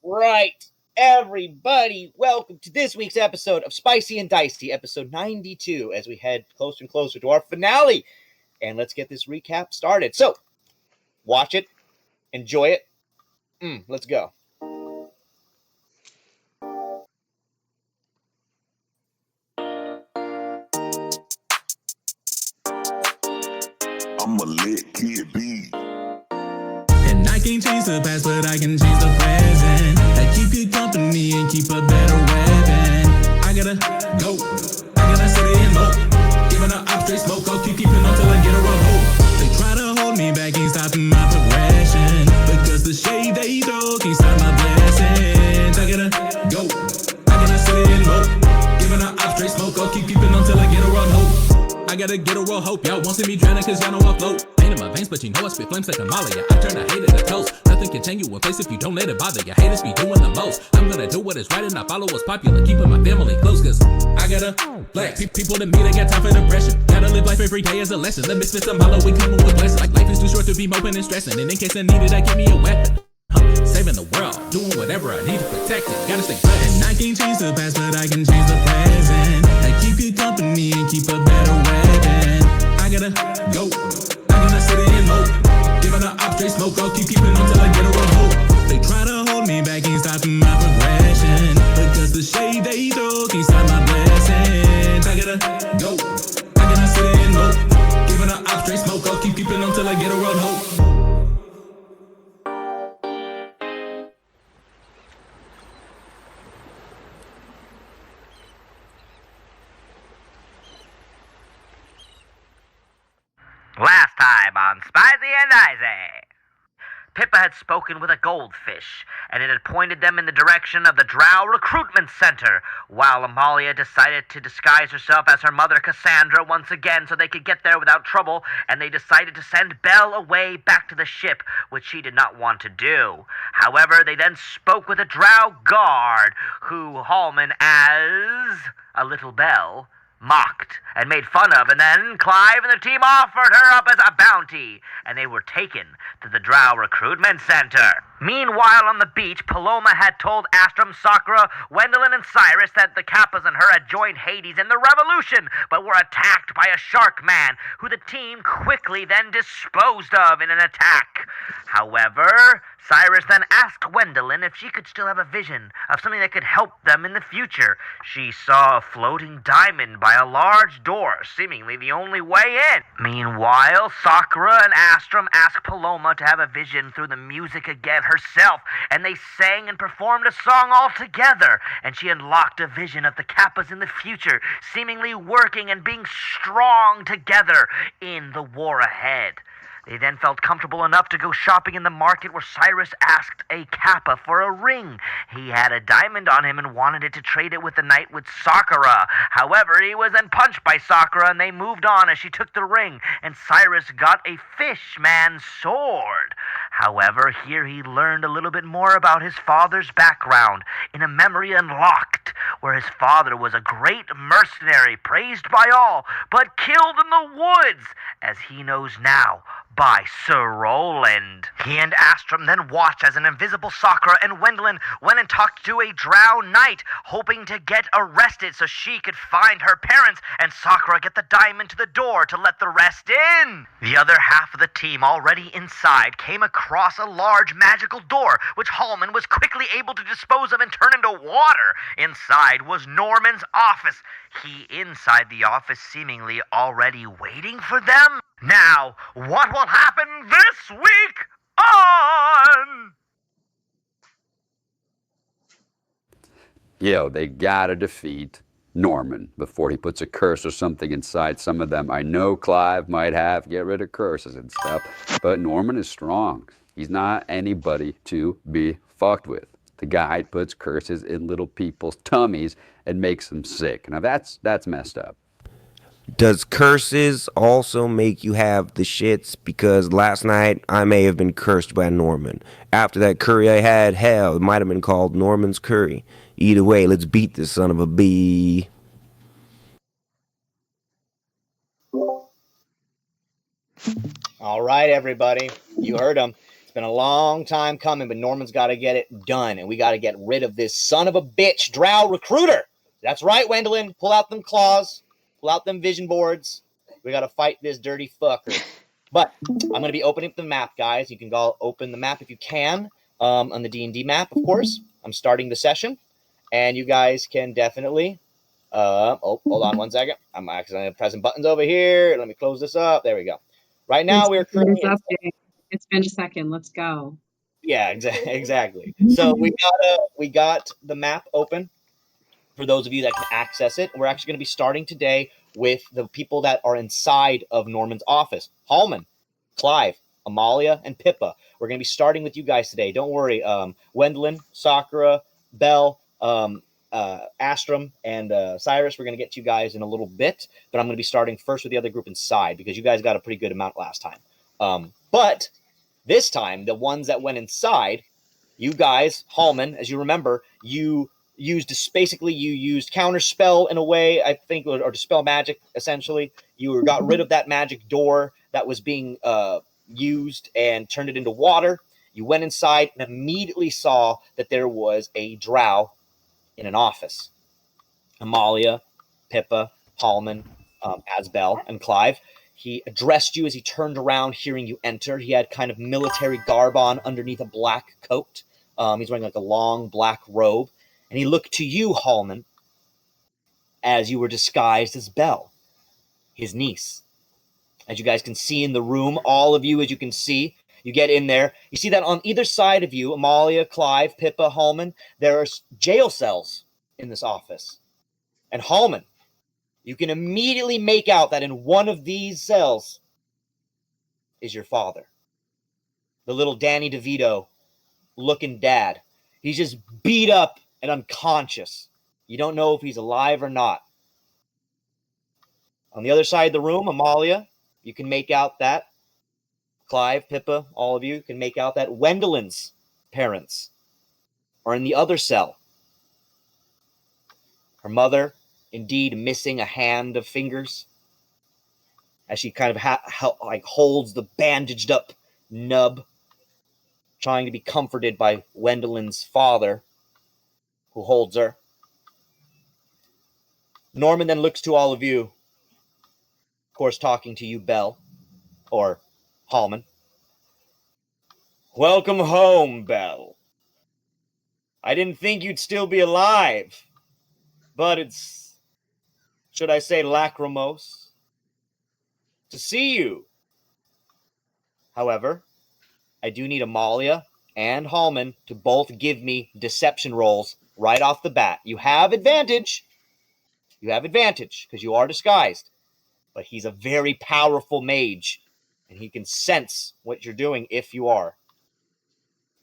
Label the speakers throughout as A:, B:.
A: Right, everybody, welcome to this week's episode of Spicy and Dicey, episode 92, as we head closer and closer to our finale. And let's get this recap started. So, watch it, enjoy it. Let's go.
B: I'm a lit kid B.
C: And I can't change the past, but I can change the present. I keep you company and keep a better weapon. I gotta go. I gotta sit and mope. Giving her up straight smoke, I'll keep keeping on till I get her a hope. They try to hold me back, ain't stopping my progression. Because the shade they throw can't stop my blessings. I gotta go. I gotta sit and mope. Giving her up straight smoke, I'll keep keeping on till I get her a hope. I gotta get a real hope. Y'all won't see me drowning cause y'all know I float. Ain't in my veins, but you know I spit flames like Amalia. I turn a hater to toast. Nothing can change you in place if you don't let it bother. Your haters be doing the most. I'm gonna do what is right and I follow what's popular. Keeping my family close cause I gotta flex. People to me, they got time for depression. Gotta live life every day as a lesson. The misfits of Malala, we coming with blessings. Like life is too short to be moping and stressing. And in case I need it, I give me a weapon. Saving the world, doing whatever I need to protect it. Gotta stay blessed. And I can't change the past, but I can change the present. I keep you company and keep a better weapon. I gotta go. I gotta sit and hope. Giving her up straight smoke, I'll keep keeping on till I get her a hope. They try to hold me back, ain't stopping my progression. Because the shade they throw can't stop my blessings. I gotta go. I gotta sit and hope. Giving her up straight smoke, I'll keep keeping on till I get her a hope.
D: Last time on Spicy and Dicey. Pippa had spoken with a goldfish, and it had pointed them in the direction of the Drow Recruitment Center, while Amalia decided to disguise herself as her mother Cassandra once again so they could get there without trouble, and they decided to send Belle away back to the ship, which she did not want to do. However, they then spoke with a Drow guard, who Halmon, as a little Belle, mocked and made fun of, and then Clive and the team offered her up as a bounty, and they were taken to the Drow Recruitment Center. Meanwhile, on the beach, Paloma had told Astrum, Sakura, Wendeline, and Sirus that the Kappas and her had joined Hades in the revolution, but were attacked by a shark man, who the team quickly then disposed of in an attack. However, Sirus then asked Wendeline if she could still have a vision of something that could help them in the future. She saw a floating diamond by a large door, seemingly the only way in. Meanwhile, Sakura and Astrum asked Paloma to have a vision through the music again herself, and they sang and performed a song all together, and she unlocked a vision of the Kappas in the future, seemingly working and being strong together in the war ahead. They then felt comfortable enough to go shopping in the market, where Sirus asked a Kappa for a ring. He had a diamond on him and wanted it to trade it with the night with Sakura. However, he was then punched by Sakura, and they moved on as she took the ring, and Sirus got a fishman's sword. However, here he learned a little bit more about his father's background in a memory unlocked, where his father was a great mercenary, praised by all, but killed in the woods, as he knows now, by Sir Roland. He and Astrum then watched as an invisible Sakura and Wendeline went and talked to a Drow knight, hoping to get arrested so she could find her parents and Sakura get the diamond to the door to let the rest in. The other half of the team, already inside, came across a large magical door, which Halmon was quickly able to dispose of and turn into water. Inside was Norman's office. He inside the office, seemingly already waiting for them. Now, what will happen this week on...
E: Yo, they gotta defeat Norman before he puts a curse or something inside some of them. I know Clive might have get rid of curses and stuff, but Norman is strong. He's not anybody to be fucked with. The guy puts curses in little people's tummies and makes them sick. Now that's messed up.
F: Does curses also make you have the shits? Because last night I may have been cursed by Norman. After that curry I had, hell, it might have been called Norman's curry. Either way, let's beat this son of a bee.
A: All right, everybody. You heard him. It's been a long time coming, but Norman's got to get it done, and we got to get rid of this son of a bitch drow recruiter. That's right, Wendeline. Pull out them claws. Pull out them vision boards. We got to fight this dirty fucker. But I'm going to be opening up the map, guys. You can go open the map if you can on the D&D map, of course. I'm starting the session, and you guys can definitely... hold on 1 second. I'm accidentally pressing buttons over here. Let me close this up. There we go. Right now, we're currently...
G: It's been a second. Let's go.
A: Yeah, exactly. So we got the map open for those of you that can access it. We're actually going to be starting today with the people that are inside of Norman's office. Halmon, Clive, Amalia, and Pippa. We're going to be starting with you guys today. Don't worry. Wendeline, Sakura, Belle, Astrum, and Sirus, we're going to get to you guys in a little bit. But I'm going to be starting first with the other group inside because you guys got a pretty good amount last time. But this time, the ones that went inside, you guys, Halmon, as you remember, you used counterspell in a way, I think, or dispel magic, essentially. You got rid of that magic door that was being used and turned it into water. You went inside and immediately saw that there was a drow in an office. Amalia, Pippa, Halmon, Asbel, and Clive. He addressed you as he turned around, hearing you enter. He had kind of military garb on underneath a black coat. He's wearing like a long black robe. And he looked to you, Halmon, as you were disguised as Belle, his niece. As you guys can see in the room, all of you, as you can see, you get in there. You see that on either side of you, Amalia, Clive, Pippa, Halmon, there are jail cells in this office. And Halmon, you can immediately make out that in one of these cells is your father. The little Danny DeVito looking dad. He's just beat up and unconscious. You don't know if he's alive or not. On the other side of the room, Amalia, you can make out that Clive, Pippa, all of you can make out that Wendeline's parents are in the other cell. Her mother, indeed, missing a hand of fingers as she kind of holds the bandaged up nub, trying to be comforted by Wendeline's father, who holds her. Norman then looks to all of you, of course, talking to you, Belle, or Halmon. Welcome home, Belle. I didn't think you'd still be alive, but it's, should I say, lachrymose to see you. However, I do need Amalia and Halmon to both give me deception rolls right off the bat. You have advantage. You have advantage because you are disguised. But he's a very powerful mage, and he can sense what you're doing if you are.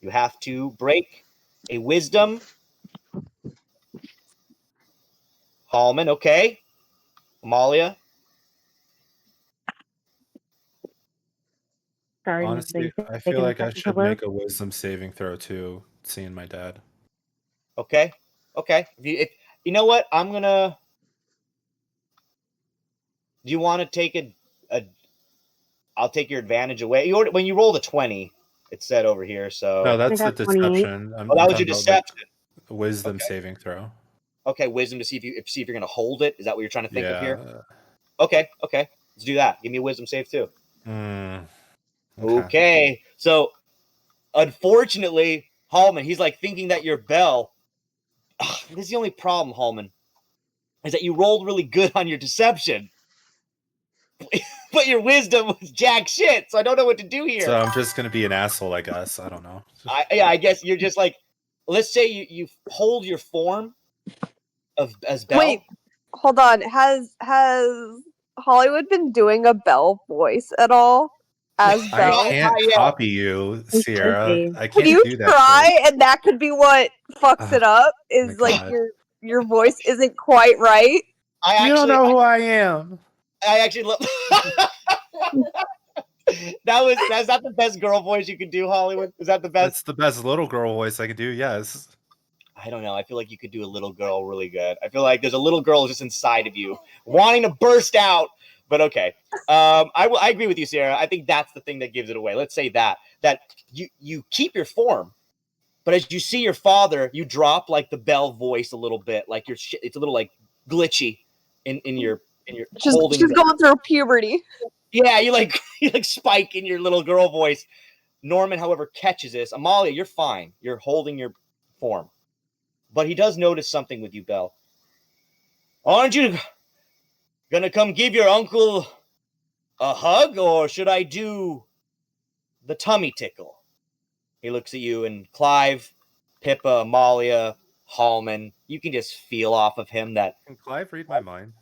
A: You have to break a wisdom. Halmon, okay. Amalia.
H: Sorry,
I: Honestly, I feel like I should make a wisdom saving throw too, seeing my dad.
A: Okay. If you know what, I'm gonna. Do you want to take a? I'll take your advantage away. When you rolled a 20, it said over here. So
I: no, that's the deception.
A: Well, that was your deception.
I: Like wisdom saving throw.
A: Okay, wisdom to see if you're gonna hold it. Is that what you're trying to think of here? Okay. Let's do that. Give me a wisdom save too. Okay. So, unfortunately, Halmon, he's like thinking that you're Belle. This is the only problem, Halmon, is that you rolled really good on your deception, but your wisdom was jack shit. So I don't know what to do here.
I: So I'm just gonna be an asshole, I guess. I don't know.
A: I guess you're just like, let's say you hold your form as Belle.
H: Wait, hold on. Has Hollywood been doing a Belle voice at all? As Belle?
I: I can't copy you, Sierra. I can't
H: Can you
I: do that.
H: try? And that could be what fucks it up. Is like your voice isn't quite right.
I: You don't know who I am.
A: I actually love. That's not the best girl voice you could do, Hollywood. Is that the best?
I: That's the best little girl voice I could do. Yes.
A: I don't know. I feel like you could do a little girl really good. I feel like there's a little girl just inside of you wanting to burst out. But okay. I agree with you, Sarah. I think that's the thing that gives it away. Let's say that. that you keep your form, but as you see your father, you drop like the Bell voice a little bit, like it's a little like glitchy in your
H: She's
A: holding.
H: going through puberty.
A: Yeah, you like spike in your little girl voice. Norman, however, catches this. Amalia, you're fine. You're holding your form, but he does notice something with you, Belle. Aren't you gonna come give your uncle a hug, or should I do the tummy tickle? He looks at you, and Clive, Pippa, Amalia, Halmon, you can just feel off of him that
I: Can Clive read my mind?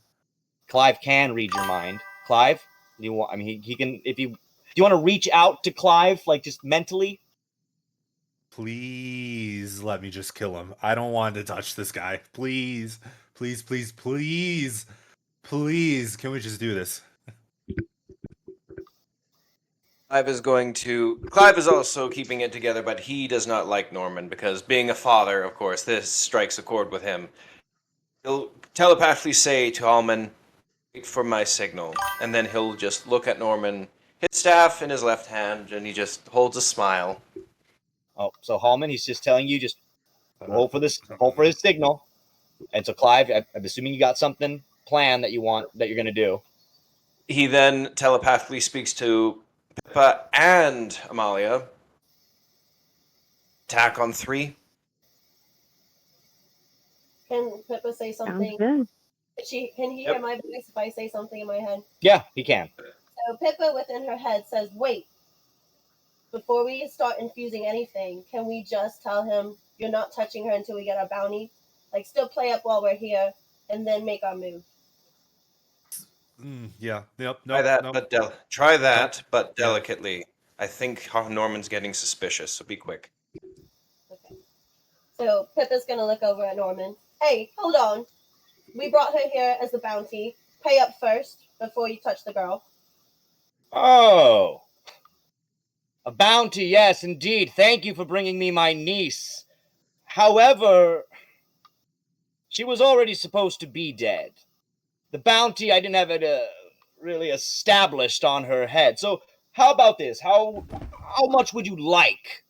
A: Clive can read your mind. Clive, he can. If you do, you want to reach out to Clive, like just mentally.
I: Please let me just kill him. I don't want to touch this guy. Please, please, please, please, please. Can we just do this?
J: Clive is also keeping it together, but he does not like Norman because being a father, of course, this strikes a chord with him. He'll telepathically say to Halmon, "Wait for my signal," and then he'll just look at Norman, his staff in his left hand, and he just holds a smile.
A: Oh, so Halmon, he's just telling you just hold for his signal. And so Clive, I'm assuming you got something planned that you're going to do.
J: He then telepathically speaks to Pippa and Amalia. Attack on 3.
K: Can Pippa say something? Can he hear my voice if I say something in my head?
A: Yeah, he can.
K: So Pippa within her head says, "Wait, before we start infusing anything, can we just tell him you're not touching her until we get our bounty? Like, still play up while we're here, and then make our move."
I: Yeah. Yep.
J: Try that, but delicately. I think Norman's getting suspicious, so be quick.
K: Okay. So Pippa's gonna look over at Norman. "Hey, hold on. We brought her here as the bounty. Pay up first before you touch the girl."
A: Oh. A bounty, yes, indeed. Thank you for bringing me my niece. However, she was already supposed to be dead. The bounty, I didn't have it really established on her head. So how about this? How much would you like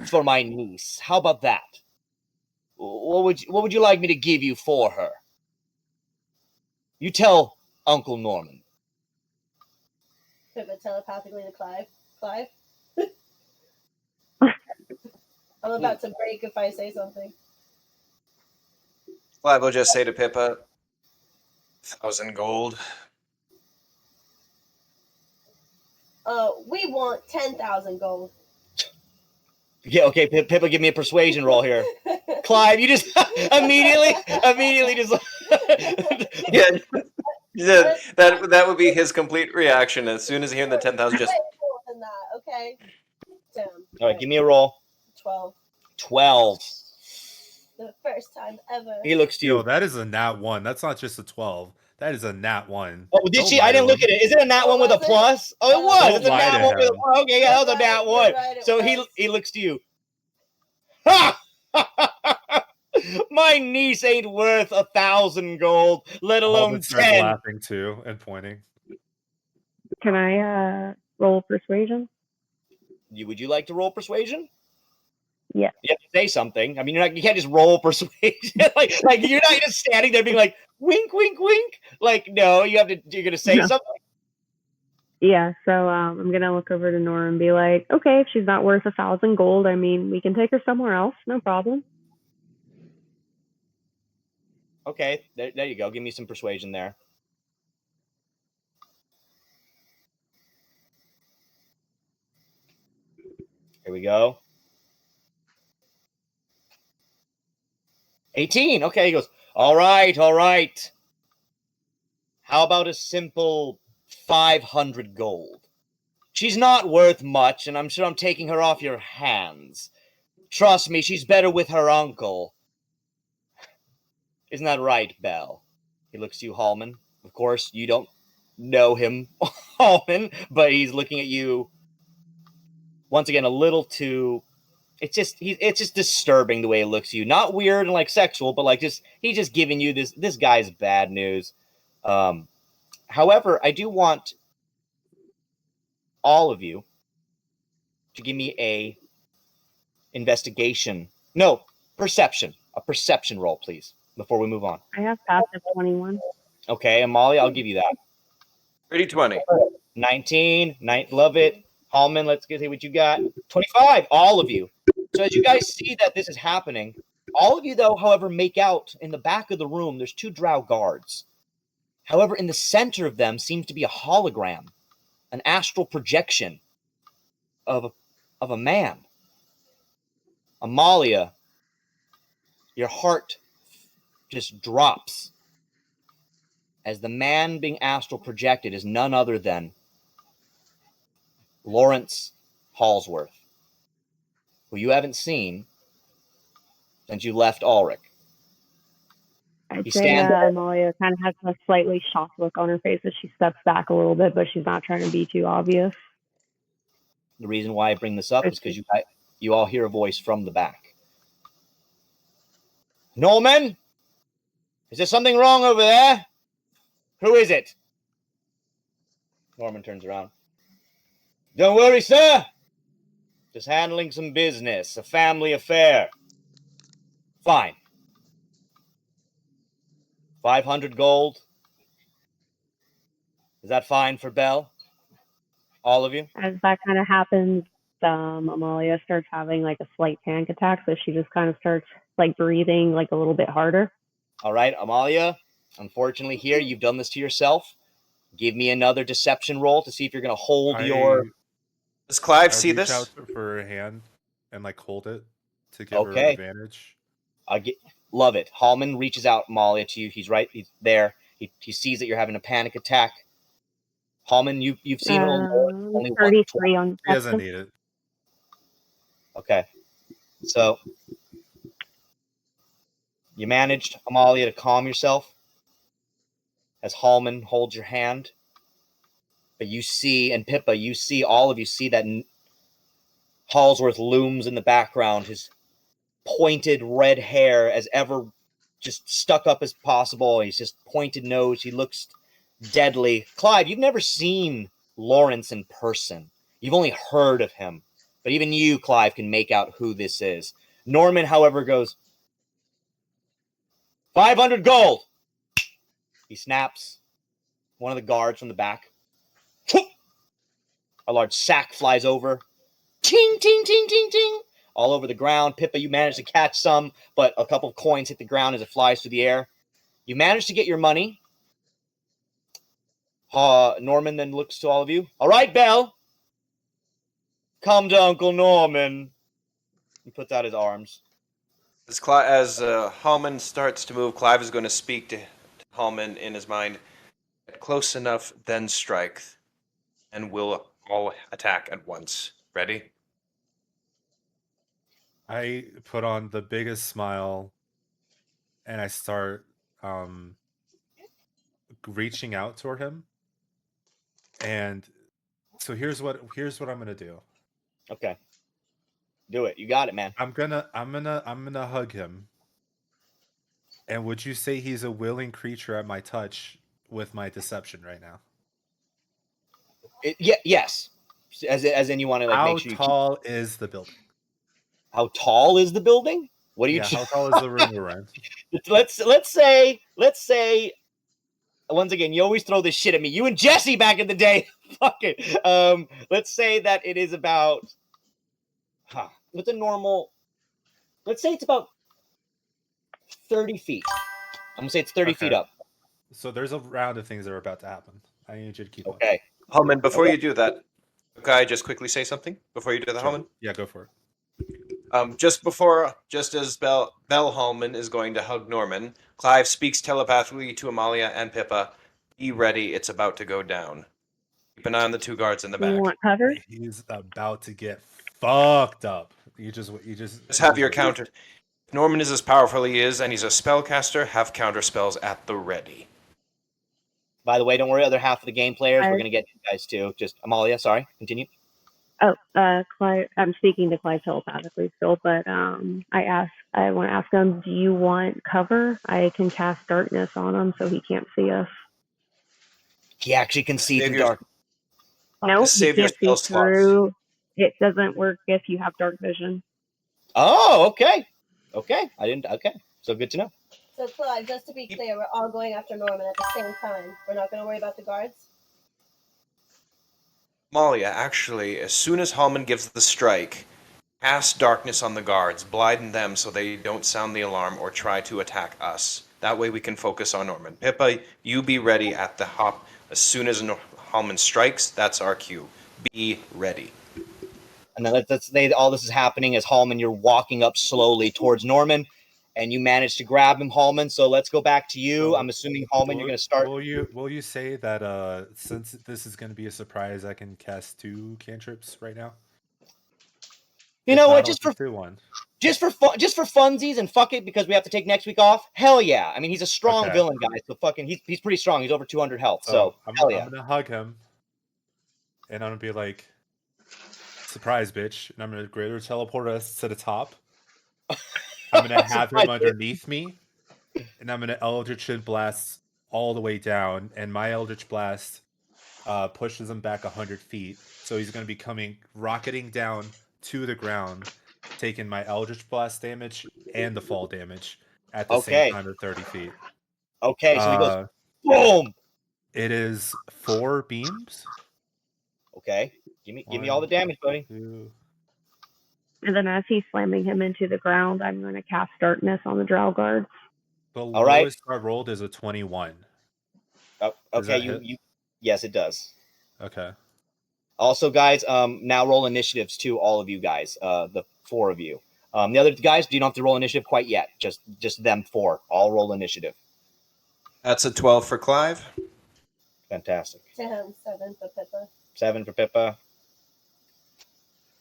A: for my niece? How about that? What would you like me to give you for her? You tell Uncle Norman.
K: Pippa telepathically to Clive. "Clive? I'm about to break if I say something."
J: Clive will just say to Pippa, 1,000 gold.
K: We want 10,000 gold.
A: Yeah, okay, Pippa, give me a persuasion roll here. Clive, you just immediately just.
J: Yeah, that would be his complete reaction as soon as he heard the 10,000. Just
K: more than that, okay. Damn.
A: All right, give me a roll.
K: 12.
A: 12.
K: The first time ever.
A: He looks to you.
I: Yo, that is a nat 1. That's not just a 12. That is a nat 1.
A: Oh, did she? I didn't look at it. Is it a nat 1 with a plus? Oh, it was. It's a nat 1 with a plus. Okay, yeah, that was a nat 1. So he looks to you. Ha! My niece ain't worth 1,000 gold, let alone 10.
I: Laughing too and pointing.
L: Can I roll persuasion?
A: Would you like to roll persuasion?
L: Yeah.
A: You have to say something. I mean, you can't just roll persuasion. like you're not just standing there being like, wink, wink, wink. Like, no, you're gonna say something.
L: Yeah, so I'm gonna look over to Nora and be like, okay, if she's not worth 1,000 gold, I mean, we can take her somewhere else, no problem.
A: Okay, there you go. Give me some persuasion there. Here we go. 18. Okay, he goes, all right. How about a simple 500 gold? She's not worth much, and I'm sure I'm taking her off your hands. Trust me, she's better with her uncle. Isn't that right, Belle? He looks to you, Halmon. Of course, you don't know him, Halmon, but he's looking at you once again a little too. It's just disturbing the way he looks at you. Not weird and like sexual, but like he's just giving you this guy's bad news. However, I do want all of you to give me a investigation. No, perception. A perception roll, please, before we move on.
L: I have passive 21.
A: Okay, Amalia, I'll give you that.
J: 30-20.
A: 19. Love it. Halmon, let's see what you got. 25. All of you. So as you guys see that this is happening, all of you, though, however, make out in the back of the room, there's 2 drow guards. However, in the center of them seems to be a hologram, an astral projection of a man. Amalia, your heart just drops as the man being astral projected is none other than Lawrence Halsworth, who you haven't seen since you left Ulrich.
L: I'd
A: He
L: say
A: stands there.
L: Amalia kind of has a slightly shocked look on her face as she steps back a little bit, but she's not trying to be too obvious.
A: The reason why I bring this up is because you all hear a voice from the back. Norman? Is there something wrong over there? Who is it? Norman turns around. Don't worry, sir. Just handling some business, a family affair. Fine. 500 gold. Is that fine for Belle? All of you?
L: As that kind of happens, Amalia starts having like a slight panic attack, so she just kind of starts like breathing like a little bit harder.
A: All right, Amalia, unfortunately here, you've done this to yourself. Give me another deception roll to see if you're going to hold your...
J: Does Clive see this?
I: Out for her hand and like hold it to give her an advantage.
A: Love it. Halmon reaches out, Amalia, to you. He's there. He sees that you're having a panic attack. Halmon, you've seen only
L: 33 on.
I: He doesn't need it.
A: Okay, so you managed, Amalia, to calm yourself as Halmon holds your hand. But you see, and Pippa, all of you see that Halsworth looms in the background, his pointed red hair as ever just stuck up as possible. He's just pointed nose. He looks deadly. Clive, you've never seen Lawrence in person. You've only heard of him. But even you, Clive, can make out who this is. Norman, however, goes, 500 gold. He snaps one of the guards from the back. A large sack flies over. Ting, ting, ting, ting, ting. All over the ground. Pippa, you manage to catch some, but a couple of coins hit the ground as it flies through the air. You manage to get your money. Norman then looks to all of you. All right, Belle. Come to Uncle Norman. He puts out his arms.
J: As Halmon starts to move, Clive is going to speak to Halmon in his mind. Get close enough, then strike. And we'll all attack at once. Ready?
I: I put on the biggest smile and I start reaching out toward him. And so here's what I'm gonna do.
A: Okay. Do it. You got it, man.
I: I'm gonna hug him. And would you say he's a willing creature at my touch with my deception right now?
A: Yes. As in you want to make sure you
I: How tall is the building?
A: How tall is the building? What do you?
I: How tall is the room we're in?
A: Let's say. Once again, you always throw this shit at me. You and Jesse back in the day. Fuck it. Let's say that it is about. What's a normal? Let's say it's about 30 feet. I'm gonna say it's 30 feet up.
I: So there's a round of things that are about to happen. I need you to keep.
A: Okay.
J: Halmon, before you do that, can I just quickly say something before you do that, Halmon?
I: Yeah, go for it.
J: Just as Belle Halmon is going to hug Norman, Clive speaks telepathically to Amalia and Pippa. Be ready, it's about to go down. Keep an eye on the 2 guards in the back.
L: You want cover?
I: He's about to get fucked up. You just
J: have your counter. If Norman is as powerful as he is, and he's a spellcaster, have counter spells at the ready.
A: By the way, don't worry, other half of the game players, we're gonna get you guys too. Just Amalia, sorry, continue.
L: Clive, I'm speaking to Clive telepathically still, but I want to ask him, do you want cover? I can cast darkness on him so he can't see us.
A: He actually can see through dark.
L: No, he can't see through. It doesn't work if you have dark vision.
A: Oh, okay. Okay. I didn't. Okay. So good to know.
K: So, Clive, just to be clear, we're all going after Norman at the same time. We're not going to worry about the guards?
J: Amalia, actually, as soon as Halmon gives the strike, cast darkness on the guards, blind them so they don't sound the alarm or try to attack us. That way we can focus on Norman. Pippa, you be ready at the hop. As soon as Halmon strikes, that's our cue. Be ready.
A: And then all this is happening as Halmon, you're walking up slowly towards Norman, and you manage to grab him, Halmon. So let's go back to you. I'm assuming, Halmon, you're going to start.
I: Will you say that since this is going to be a surprise, I can cast 2 cantrips right now?
A: You know what?
I: Just for
A: funsies and fuck it, because we have to take next week off. Hell yeah! I mean, he's a strong villain guy, so fucking he's pretty strong. He's over 200 health. So hell yeah.
I: I'm gonna hug him, and I'm gonna be like, "Surprise, bitch!" And I'm gonna greater teleport us to the top. I'm gonna have him underneath me, and I'm gonna Eldritch Blast all the way down, and my Eldritch Blast pushes him back 100 feet. So he's gonna be rocketing down to the ground, taking my Eldritch Blast damage and the fall damage at the same time at 30 feet.
A: Okay, so he goes boom.
I: It is 4 beams.
A: Okay, give me all the damage, buddy.
I: 2.
L: And then as he's slamming him into the ground, I'm going to cast darkness on the drow guards.
I: The lowest I rolled is a 21.
A: Oh, okay, yes, it does.
I: Okay.
A: Also, guys, now roll initiatives too, all of you guys, the 4 of you. The other guys, you don't have to roll initiative quite yet. Just them 4. All roll initiative.
J: That's a 12 for Clive.
A: Fantastic.
K: 7 for Pippa.
A: 7 for Pippa.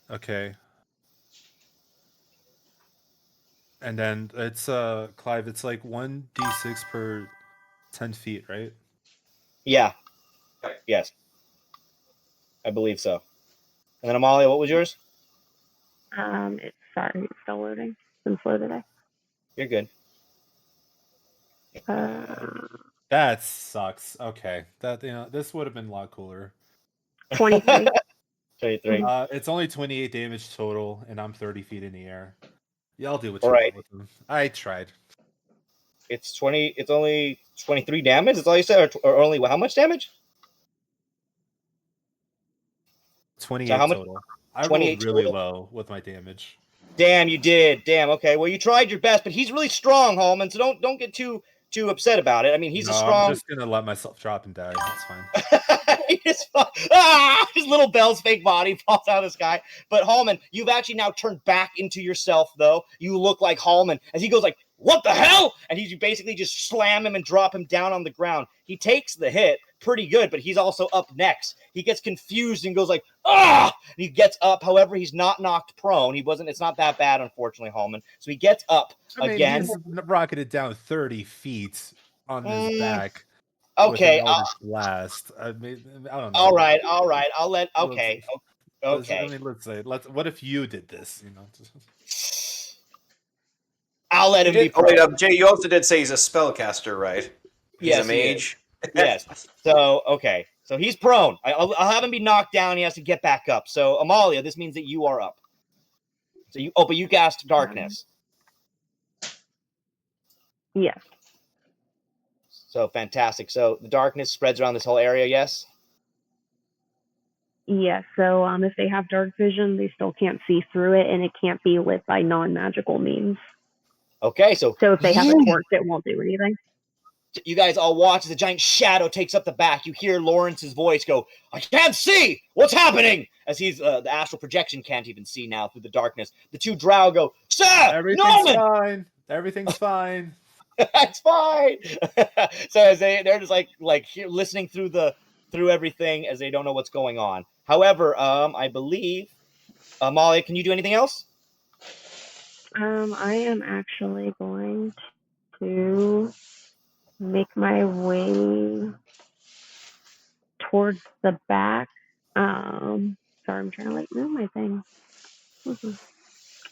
I: Okay. And then it's Clive, it's like 1d6 per 10 feet, right?
A: Yeah. Yes. I believe so. And then Amalia, what was yours?
L: It's still loading. It's been slow today.
A: You're good.
I: That sucks. Okay. This would have been a lot cooler.
L: 23.
A: 23.
I: It's only 28 damage total, and I'm 30 feet in the air. Y'all do what you
A: want
I: with them. I tried.
A: It's only 23 damage. That's all you said, or only how much damage?
I: 28
A: so how much,
I: total. I rolled really low with my damage.
A: Damn, you did. Damn. Okay. Well, you tried your best, but he's really strong, Halmon. So don't get too upset about it. I mean, he's a strong.
I: I'm just gonna let myself drop and die. That's fine.
A: His little Bell's fake body falls out of the sky. But Halmon, you've actually now turned back into yourself, though. You look like Halmon as he goes like, "What the hell?" And you basically just slam him and drop him down on the ground. He takes the hit pretty good, but he's also up next. He gets confused and goes like, "Ah!" And he gets up. However, he's not knocked prone. It's not that bad, unfortunately, Halmon. So he gets up again.
I: He's rocketed down 30 feet on his back.
A: Okay.
I: Blast. I don't know.
A: All right. I'll let. Okay.
I: I mean, let's. What if you did this?
A: I'll let him be.
J: Oh, wait, Jay, you also did say he's a spellcaster, right? He's a mage.
A: Yes. So okay. So he's prone. I'll have him be knocked down. He has to get back up. So Amalia, this means that you are up. So but you cast darkness.
L: Yes.
A: So fantastic. So the darkness spreads around this whole area. Yes.
L: Yes. So if they have dark vision, they still can't see through it, and it can't be lit by non-magical means.
A: Okay. So
L: if they have a torch, it won't do anything.
A: You guys all watch as a giant shadow takes up the back. You hear Lawrence's voice go, "I can't see! What's happening?" As he's the astral projection can't even see now through the darkness. The 2 drow go, "Sir,
I: everything's fine. Everything's fine."
A: It's fine. So as they're just like here, listening through everything as they don't know what's going on. However, I believe Amalia, can you do anything else?
L: I am actually going to make my way towards the back. Sorry, I'm trying to move my thing.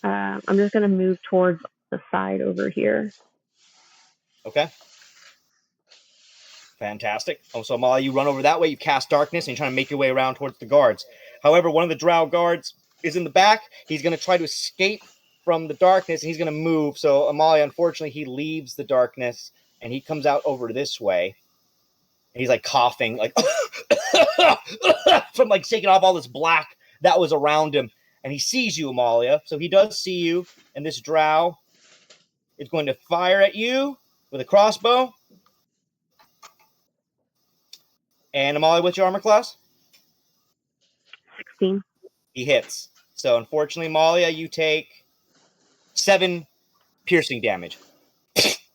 L: I'm just gonna move towards the side over here.
A: Okay. Fantastic. Oh, so Amalia, you run over that way, you cast darkness, and you're trying to make your way around towards the guards. However, one of the drow guards is in the back. He's going to try to escape from the darkness, and he's going to move. So Amalia, unfortunately, he leaves the darkness, and he comes out over this way. And he's like coughing, like from like shaking off all this black that was around him. And he sees you, Amalia. So he does see you, and this drow is going to fire at you with a crossbow. And Amalia, what's your armor class?
L: 16.
A: He hits. So unfortunately, Amalia, you take 7 piercing damage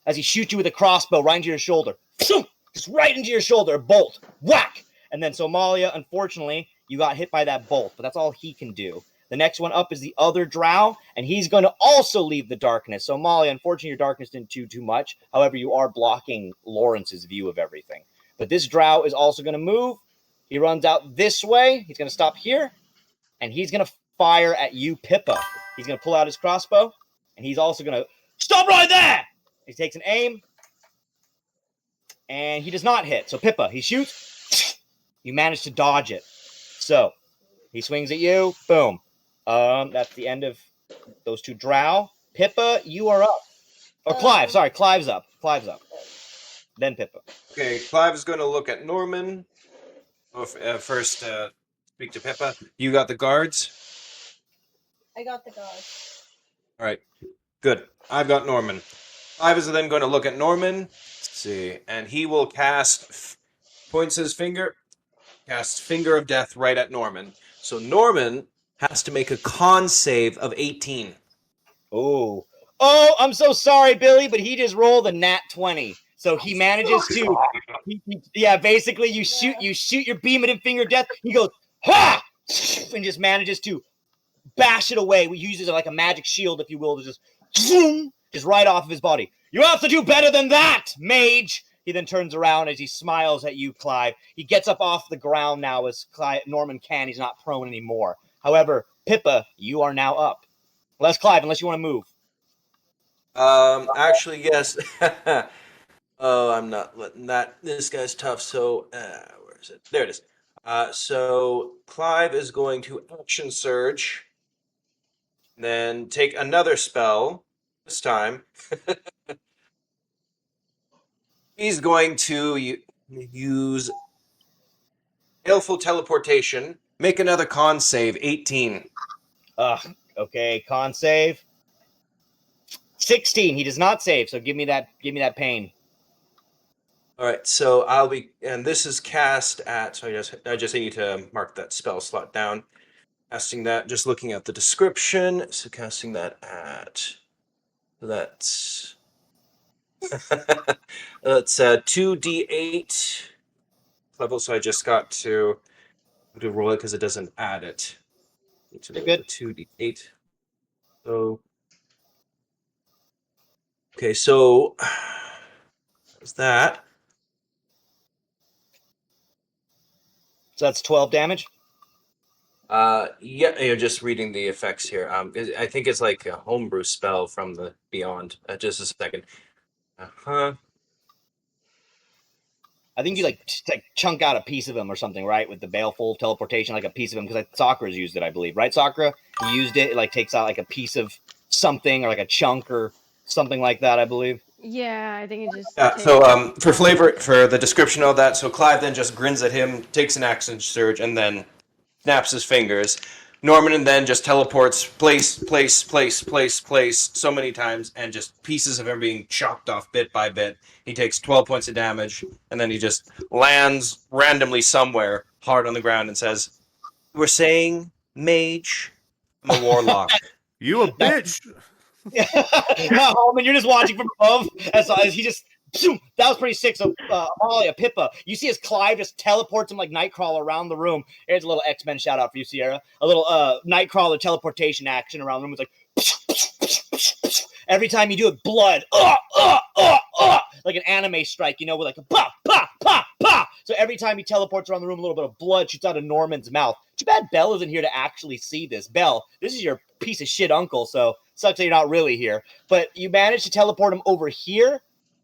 A: as he shoots you with a crossbow right into your shoulder. Just right into your shoulder, a bolt. Whack! And then, so Amalia, unfortunately, you got hit by that bolt, but that's all he can do. The next one up is the other drow, and he's going to also leave the darkness. So Amalia, unfortunately, your darkness didn't do too much. However, you are blocking Lawrence's view of everything. But this drow is also going to move. He runs out this way. He's going to stop here, and he's going to fire at you, Pippa. He's going to pull out his crossbow, and he's also going to stop right there. He takes an aim, and he does not hit. So Pippa, he shoots. You manage to dodge it. So he swings at you. Boom. That's the end of those 2 drow. Pippa, you are up. Or Clive. Sorry, Clive's up. Clive's up. Then Pippa.
J: Okay, Clive is going to look at Norman. First, speak to Pippa. You got the guards?
K: I got the guards.
J: All right, good. I've got Norman. Clive is then going to look at Norman. Let's see. And he will points his finger, casts Finger of Death right at Norman. So Norman has to make a con save of 18.
A: Oh, I'm so sorry, Billy, but he just rolled a nat 20. So he manages to, basically you shoot your beam at him, Finger of Death. He goes, ha! And just manages to bash it away. We use it like a magic shield, if you will, to just zoom, just right off of his body. You have to do better than that, mage. He then turns around as he smiles at you, Clive. He gets up off the ground now as Norman can. He's not prone anymore. However, Pippa, you are now up. Unless Clive, unless you want to move.
J: Actually, yes. Oh, I'm not letting that. This guy's tough. So, where is it? There it is. So Clive is going to action surge, then take another spell. This time, he's going to use baleful teleportation. Make another con save. 18.
A: Okay, con save. 16. He does not save. So give me that pain.
J: All right, so I'll be, and this is cast at. So I just need to mark that spell slot down. Casting that, just looking at the description. So casting that at. That's 2d8 level. So I just got to roll it because it doesn't add it. Need to roll the 2d8. So okay, so there's that.
A: So that's 12 damage?
J: Yeah, you're just reading the effects here. I think it's like a homebrew spell from the Beyond. Just a second.
A: I think you like chunk out a piece of him or something, right? With the baleful teleportation, like a piece of him, because Sakura's used it, I believe, right? Sakura, he used it. It like takes out like a piece of something or like a chunk or something like that, I believe.
M: Yeah, I think it just.
J: So for flavor, for the description of that, so Clive then just grins at him, takes an action surge, and then snaps his fingers. Norman then just teleports place so many times, and just pieces of him being chopped off bit by bit. He takes 12 points of damage, and then he just lands randomly somewhere hard on the ground and says, "We're saying, mage, I'm a warlock."
I: You a bitch.
A: No, Halmon, you're just watching from above as he just. That was pretty sick. So, Amalia, Pippa, you see as Clive just teleports him like Nightcrawler around the room. Here's a little X-Men shout out for you, Sierra. A little Nightcrawler teleportation action around the room. It's like every time you do it, blood, like an anime strike, with like a pa pa pa pa. So every time he teleports around the room, a little bit of blood shoots out of Norman's mouth. Too bad Belle isn't here to actually see this. Belle, this is your piece of shit uncle, so sucks that you're not really here. But you managed to teleport him over here.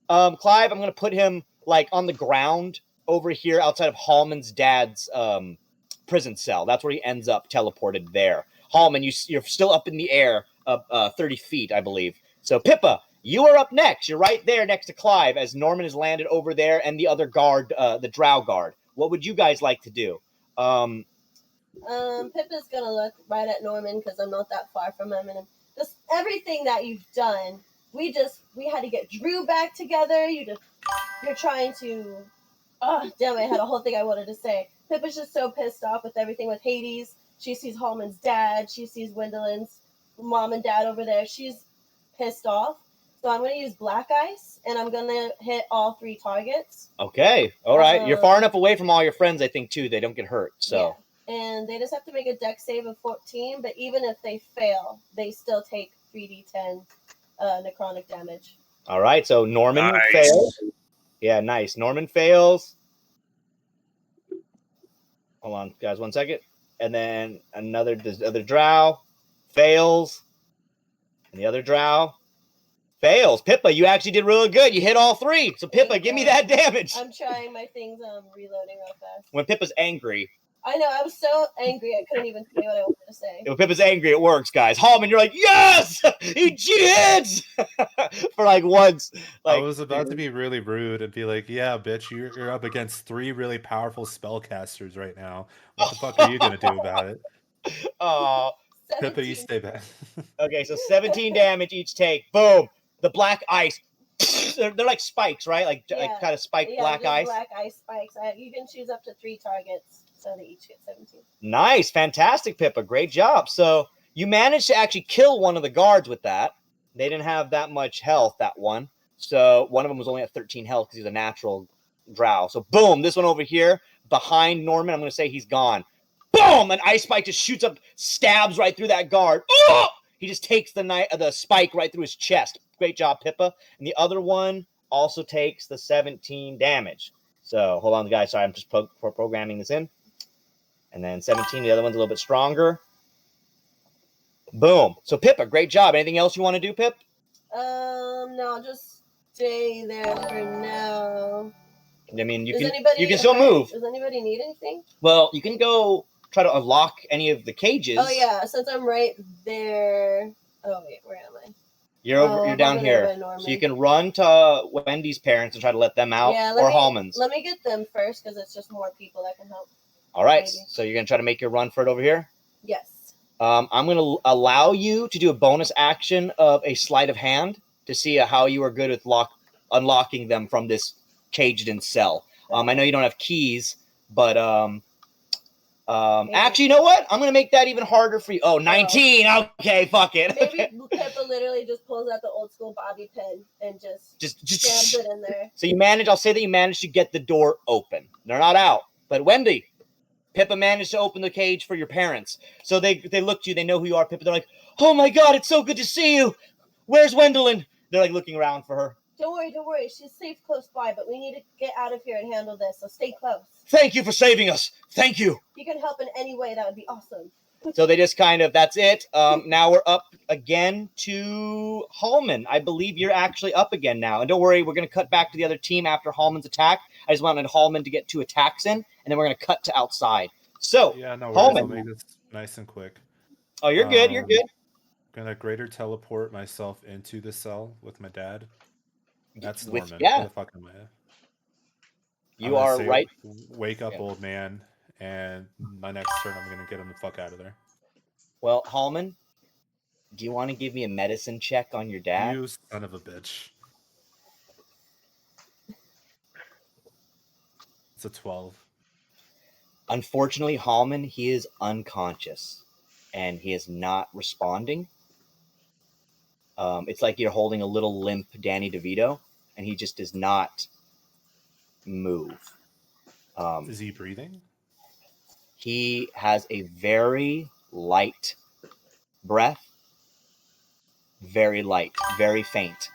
A: Clive, I'm going to put him like on the ground over here outside of Halmon's dad's prison cell. That's where he ends up teleported there. Halmon, you're still up in the air, 30 feet, I believe. So Pippa, you are up next. You're right there next to Clive as Norman has landed over there and the other guard, the drow guard. What would you guys like to do?
K: Pippa's gonna look right at Norman because I'm not that far from him, and just everything that you've done. We had to get Drew back together. You're trying to. Oh damn! I had a whole thing I wanted to say. Pippa's just so pissed off with everything with Hades. She sees Halmon's dad. She sees Wendeline's mom and dad over there. She's pissed off. So I'm going to use Black Ice, and I'm going to hit all 3 targets.
A: Okay. All right. You're far enough away from all your friends, I think, too. They don't get hurt. So.
K: Yeah. And they just have to make a dex save of 14, but even if they fail, they still take 3d10 necrotic damage.
A: All right. So Norman fails. Yeah, nice. Norman fails. Hold on, guys, 1 second. And then the other drow fails. And the other drow fails. Pippa, you actually did really good. You hit all 3. So Pippa, give me that damage.
K: I'm trying my things. Reloading real fast.
A: When Pippa's angry.
K: I know. I was so angry. I couldn't even say what I wanted to say.
A: When Pippa's angry, it works, guys. Halmon, you're like, yes! She hits! For like once. Like,
I: I was about to be really rude and be like, yeah, bitch, you're up against 3 really powerful spellcasters right now. What the fuck are you going to do about it?
A: Oh.
I: Pippa, you stay back.
A: Okay, so 17 damage each take. Boom. The black ice. They're like spikes, right? Like kind of spiked black ice.
K: Black ice spikes. You can choose up to 3 targets, so they each get 17.
A: Nice, fantastic, Pippa. Great job. So you managed to actually kill one of the guards with that. They didn't have that much health, that one. So one of them was only at 13 health because he's a natural drow. So boom, this one over here behind Norman. I'm going to say he's gone. Boom! An ice spike just shoots up, stabs right through that guard. Oh! He just takes the spike right through his chest. Great job, Pippa. And the other one also takes the 17 damage. So hold on, guys. Sorry, I'm just programming this in. And then 17, the other one's a little bit stronger. Boom. So Pippa, great job. Anything else you want to do, Pip?
K: No, just stay there for now.
A: I mean, you can still move.
K: Does anybody need anything?
A: Well, you can go try to unlock any of the cages.
K: Oh yeah, since I'm right there. Oh wait, where am I?
A: You're down here, so you can run to Wendy's parents and try to let them out, or Halmon's.
K: Let me get them first because it's just more people that can help.
A: All right, so you're gonna try to make your run for it over here.
K: Yes.
A: I'm gonna allow you to do a bonus action of a sleight of hand to see how you are good with unlocking them from this caged-in cell. I know you don't have keys, but actually, you know what? I'm going to make that even harder for you. Oh, 19. Okay, fuck it.
K: Maybe Pippa literally just pulls out the old school bobby pin and just jams it in there.
A: So I'll say that you managed to get the door open. They're not out. But Wendy, Pippa managed to open the cage for your parents. So they look to you. They know who you are, Pippa. They're like, oh my God, it's so good to see you. Where's Wendeline? They're like looking around for her.
K: Don't worry. She's safe close by, but we need to get out of here and handle this, so stay close.
A: Thank you for saving us. Thank you.
K: If you can help in any way, that would be awesome.
A: So they just that's it. Now we're up again to Halmon. I believe you're actually up again now. And don't worry, we're going to cut back to the other team after Halmon's attack. I just wanted Halmon to get 2 attacks in, and then we're going to cut to outside. So,
I: yeah, no worries.
A: Halmon.
I: I'll make this nice and quick.
A: Oh, you're good. You're good.
I: I'm going to greater teleport myself into the cell with my dad. That's Norman.
A: Yeah.
I: Where the fuck am I?
A: You are right.
I: Wake up, old man. And my next turn, I'm going to get him the fuck out of there.
A: Well, Halmon, do you want to give me a medicine check on your dad?
I: You son of a bitch. It's a 12.
A: Unfortunately, Halmon, he is unconscious. And he is not responding. It's like you're holding a little limp Danny DeVito, and he just does not move.
I: Is he breathing?
A: He has a very light breath, very light, very faint.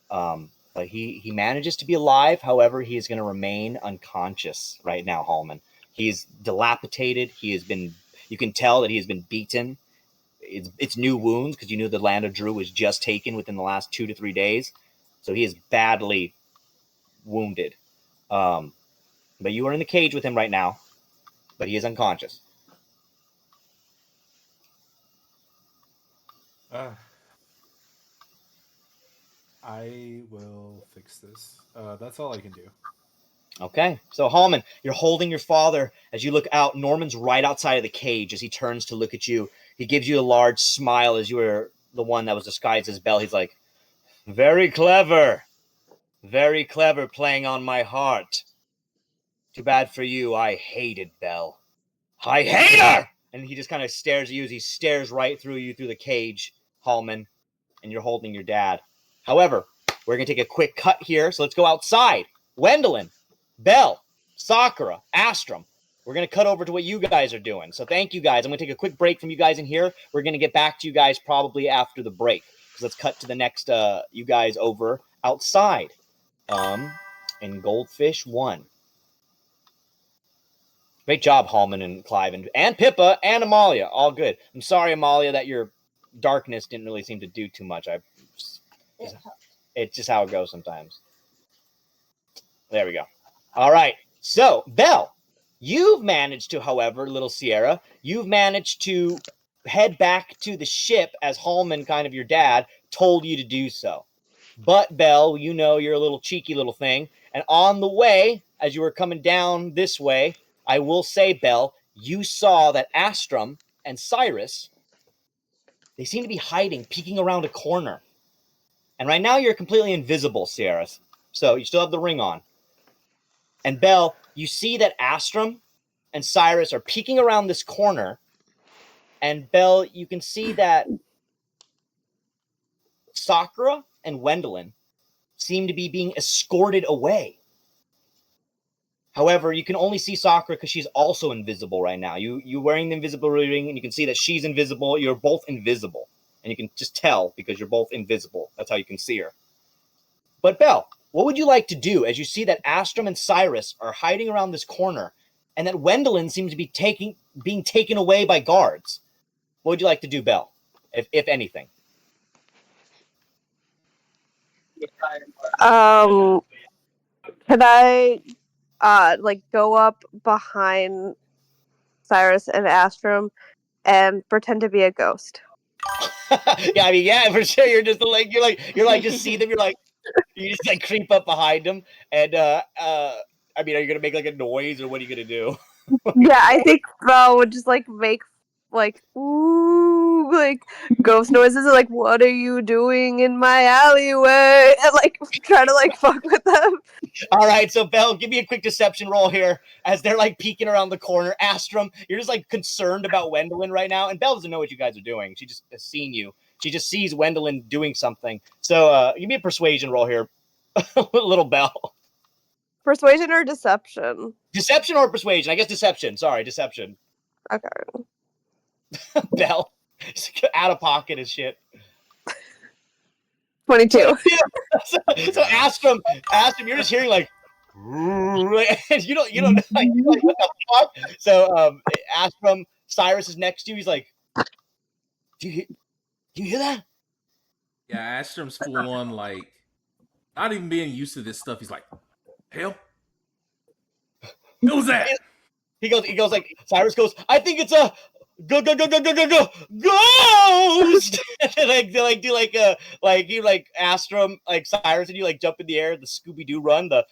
A: But he manages to be alive. However, he is going to remain unconscious right now, Halmon. He's dilapidated. You can tell that he has been beaten. It's new wounds because you knew the land of Drew was just taken within the last 2 to 3 days. So he is badly wounded. But you are in the cage with him right now. But he is unconscious.
I: I will fix this. That's all I can do.
A: Okay, so Halmon, you're holding your father as you look out. Norman's right outside of the cage as he turns to look at you. He gives you a large smile as you were the one that was disguised as Belle. He's like, very clever playing on my heart. Too bad for you, I hated Belle. I hate her! And he just kind of stares at you as he stares right through you through the cage, Halmon, and you're holding your dad. However, we're going to take a quick cut here, so let's go outside. Wendeline, Belle, Sakura, Astrum. We're going to cut over to what you guys are doing. So thank you guys. I'm going to take a quick break from you guys in here. We're going to get back to you guys probably after the break. So let's cut to the next you guys over outside. In Goldfish 1. Great job, Halmon and Clive and Pippa and Amalia. All good. I'm sorry, Amalia, that your darkness didn't really seem to do too much. It's just how it goes sometimes. There we go. All right. So, Belle, you've managed to, however, little Sierra, you've managed to head back to the ship as Halmon, kind of your dad, told you to do so. But, Belle, you know you're a little cheeky little thing. And on the way, as you were coming down this way, I will say, Belle, you saw that Astrum and Sirus, they seem to be hiding, peeking around a corner. And right now you're completely invisible, Sierra. So you still have the ring on. And Belle, you see that Astrum and Sirus are peeking around this corner. And Belle, you can see that Sakura and Wendeline seem to be being escorted away. However, you can only see Sakura because she's also invisible right now. You're wearing the invisible ring, and you can see that she's invisible. You're both invisible. And you can just tell because you're both invisible. That's how you can see her. But Belle, what would you like to do as you see that Astrum and Sirus are hiding around this corner and that Wendeline seems to be being taken away by guards? What would you like to do, Belle, if anything?
H: Can I go up behind Sirus and Astrum and pretend to be a ghost?
A: Yeah, I mean, yeah, for sure. You're just you're just see them. You just like creep up behind them, and I mean, are you gonna make like a noise, or what are you gonna do?
H: Yeah, I think Belle would just make ooh, ghost noises, and what are you doing in my alleyway? And try to fuck with them.
A: All right, so Belle, give me a quick deception roll here as they're peeking around the corner. Astrum, you're just concerned about Wendeline right now, and Belle doesn't know what you guys are doing. She just has seen you. She just sees Wendeline doing something. So give me a persuasion roll here, little Belle.
H: Persuasion or deception?
A: Deception or persuasion? I guess deception. Sorry, deception.
H: Okay.
A: Belle, out of pocket as shit.
H: 22.
A: So Astrum, you're just hearing and you don't know what the fuck. So Astrum, Sirus is next to you. He's like, do you hear that?
M: Yeah, Astrum's full on not even being used to this stuff. He's like, hell, what was that?
A: He goes Sirus goes, I think it's a ghost. They do you Astrum, Sirus, and you jump in the air, the Scooby Doo run, the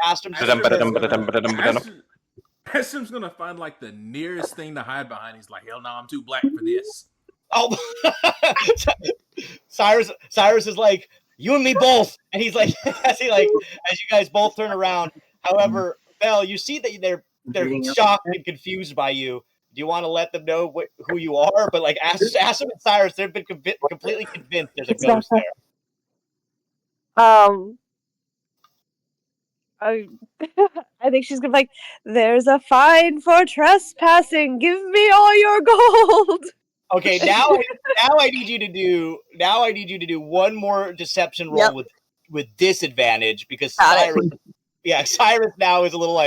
M: Astrum's gonna find the nearest thing to hide behind. He's like, hell no, I'm too black for this.
A: Oh, Sirus is like, you and me both, and he's like, as you guys both turn around. However, Belle, you see that they're shocked and confused by you. Do you want to let them know who you are? But Astrum and Sirus, they've been completely convinced there's a ghost there.
H: I think she's gonna be like, there's a fine for trespassing. Give me all your gold.
A: Okay, now I need you to do one more deception roll with disadvantage because Sirus now is a little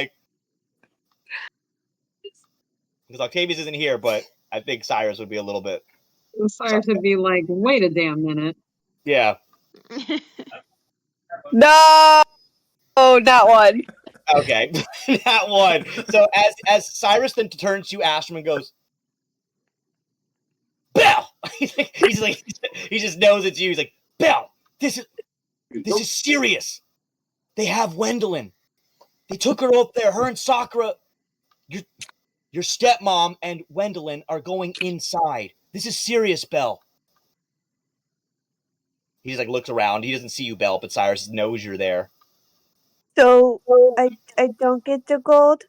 A: because Octavius isn't here, but I think Sirus would be a little bit.
G: Sirus would be like, wait a damn minute.
A: Yeah.
H: No, not one.
A: Okay, not one. So as Sirus then turns to Astrum and goes, Belle! He just knows it's you. He's like, Belle, this is serious. They have Wendeline. They took her up there. Her and Sakura, your stepmom and Wendeline are going inside. This is serious, Belle. He just like looks around. He doesn't see you, Belle, but Sirus knows you're there.
H: So I don't get the gold?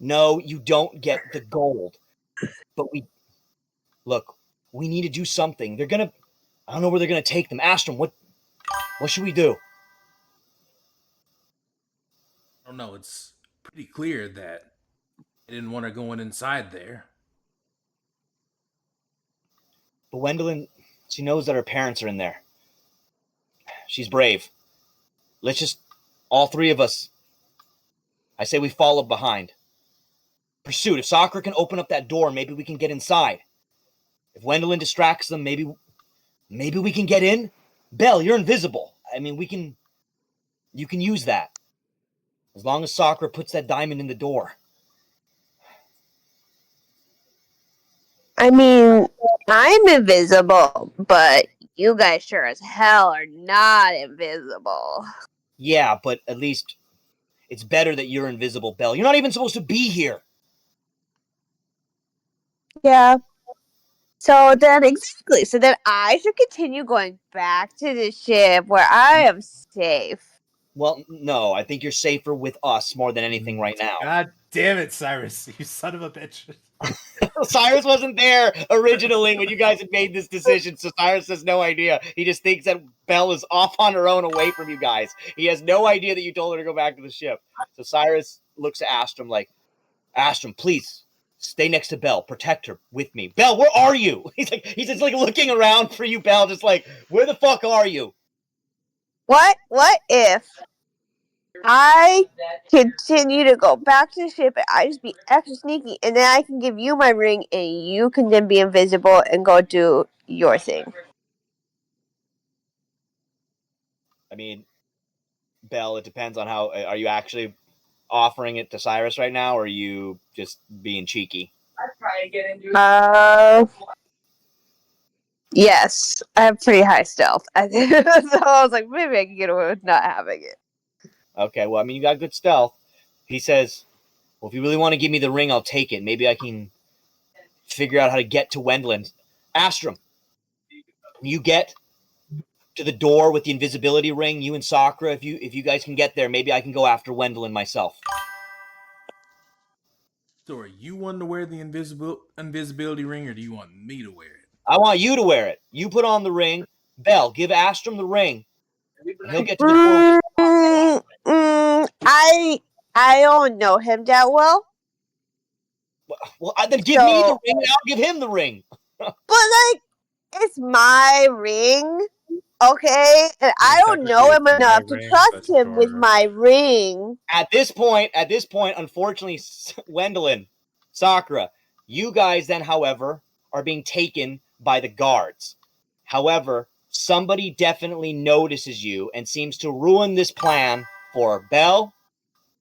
A: No, you don't get the gold. But we need to do something. I don't know where they're gonna take them. Astrum, what should we do?
M: I don't know. It's pretty clear that they didn't want her going inside there.
A: But Wendeline, she knows that her parents are in there. She's brave. Let's just, all three of us, I say we follow behind. Pursuit. If Sakura can open up that door, maybe we can get inside. If Wendeline distracts them, maybe we can get in. Belle, you're invisible. I mean, you can use that. As long as Sakura puts that diamond in the door.
H: I mean, I'm invisible, but you guys sure as hell are not invisible.
A: Yeah, but at least it's better that you're invisible, Belle. You're not even supposed to be here.
H: Yeah. So then I should continue going back to the ship where I am safe.
A: Well, no, I think you're safer with us more than anything right now.
I: God damn it, Sirus, you son of a bitch.
A: Sirus wasn't there originally when you guys had made this decision, so Sirus has no idea. He just thinks that Belle is off on her own away from you guys. He has no idea that you told her to go back to the ship. So Sirus looks at Astrum like, Astrum, please stay next to Belle. Protect her with me. Belle, where are you? He's just like looking around for you, Belle, just like, where the fuck are you?
H: What if I continue to go back to the ship and I just be extra sneaky and then I can give you my ring and you can then be invisible and go do your thing?
A: I mean, Belle, it depends on how, are you actually offering it to Sirus right now, or are you just being cheeky?
H: Yes, I have pretty high stealth. So I was like, maybe I can get away with not having it.
A: Okay, well, I mean, you got good stealth. He says, well, if you really want to give me the ring, I'll take it. Maybe I can figure out how to get to Wendeline. Astrum, you get to the door with the invisibility ring, you and Sakura, if you guys can get there, maybe I can go after Wendeline myself.
M: So are you wanting to wear the invisibility ring, or do you want me to wear it?
A: I want you to wear it. You put on the ring. Belle, give Astrum the ring. He'll get to the door.
H: I don't know him that well.
A: Well, then give me the ring and I'll give him the ring.
H: But like, it's my ring, okay? And I don't know him enough to trust him with my ring.
A: At this point, unfortunately, Wendeline, Sakura, you guys then, however, are being taken by the guards. However, somebody definitely notices you and seems to ruin this plan for Belle,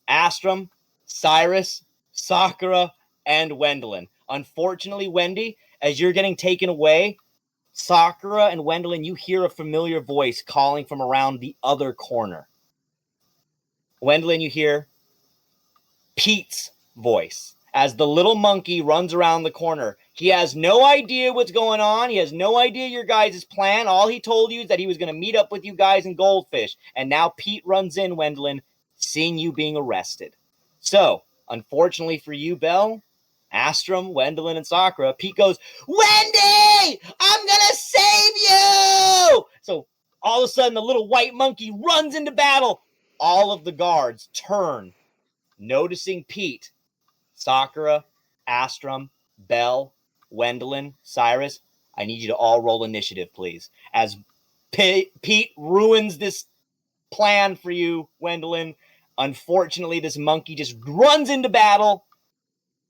A: Astrum, Sirus, Sakura, and Wendeline. Unfortunately, Wendy, as you're getting taken away, Sakura and Wendeline, you hear a familiar voice calling from around the other corner. Wendeline, you hear Pete's voice as the little monkey runs around the corner. He has no idea what's going on. He has no idea your guys' plan. All he told you is that he was going to meet up with you guys in Goldfish. And now Pete runs in, Wendeline, seeing you being arrested. So, unfortunately for you, Belle, Astrum, Wendeline, and Sakura, Pete goes, Wendy! I'm going to save you! So, all of a sudden, the little white monkey runs into battle. All of the guards turn, noticing Pete. Sakura, Astrum, Belle, Wendeline, Sirus, I need you to all roll initiative, please. As Pete ruins this plan for you, Wendeline, unfortunately, this monkey just runs into battle,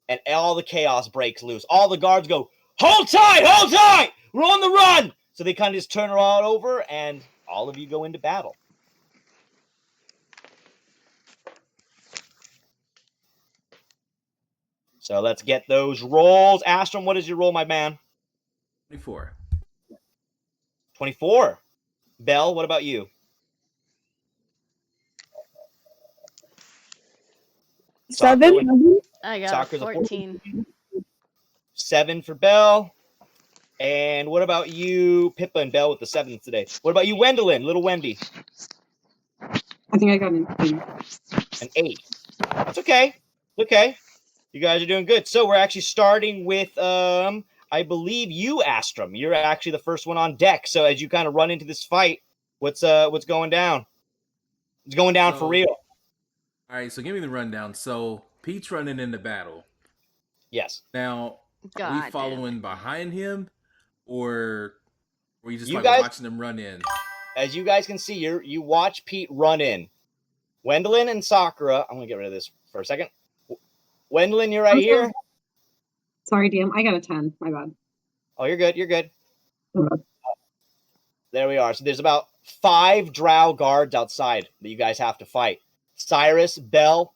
A: and all the chaos breaks loose. All the guards go, hold tight, we're on the run! So they kind of just turn her all over, and all of you go into battle. So let's get those rolls. Astrum, what is your roll, my man?
M: 24.
A: 24. Belle, what about you?
H: 7.
N: I got
A: Sakura's
N: a 14.
A: 7 for Belle. And what about you, Pippa and Belle with the 7th today? What about you, Wendeline, little Wendy?
G: I think I got an 8.
A: An 8. That's okay. Okay. You guys are doing good. So we're actually starting with I believe you, Astrum. You're actually the first one on deck. So as you kind of run into this fight, what's going down? It's going down for real.
M: All right, so give me the rundown. So Pete's running into battle.
A: Yes.
M: Now, are we following behind him, or were you just
A: You
M: like
A: guys-
M: watching him run in?
A: As you guys can see, you watch Pete run in. Wendeline and Sakura. I'm gonna get rid of this for a second. Wendeline, you're right here.
G: Sorry, DM. I got a 10. My bad.
A: Oh, you're good. You're good. There we are. So there's about 5 drow guards outside that you guys have to fight. Sirus, Belle,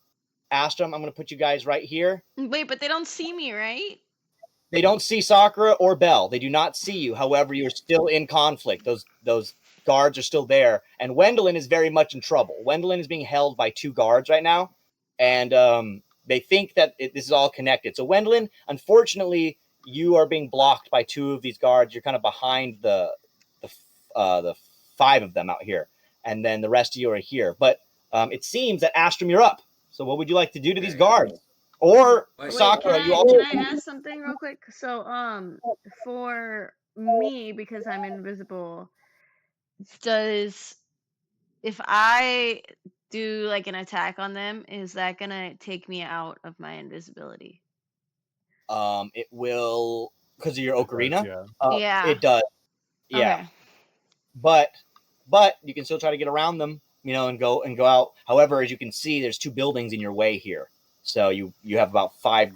A: Astrum, I'm going to put you guys right here.
N: Wait, but they don't see me, right?
A: They don't see Sakura or Belle. They do not see you. However, you're still in conflict. Those guards are still there. And Wendeline is very much in trouble. Wendeline is being held by 2 guards right now. And they think that this is all connected. So Wendeline, unfortunately, you are being blocked by 2 of these guards. You're kind of behind the 5 of them out here. And then the rest of you are here. But it seems that Astrum, you're up. So what would you like to do to these guards? Or Sakura, you also...
N: Can I ask something real quick? So, for me, because I'm invisible, if I do like an attack on them, is that gonna take me out of my invisibility?
A: It will, because of your ocarina.
N: Yeah.
A: It does. Yeah.
N: Okay.
A: But you can still try to get around them, and go out. However, as you can see, there's 2 buildings in your way here, so you have about 5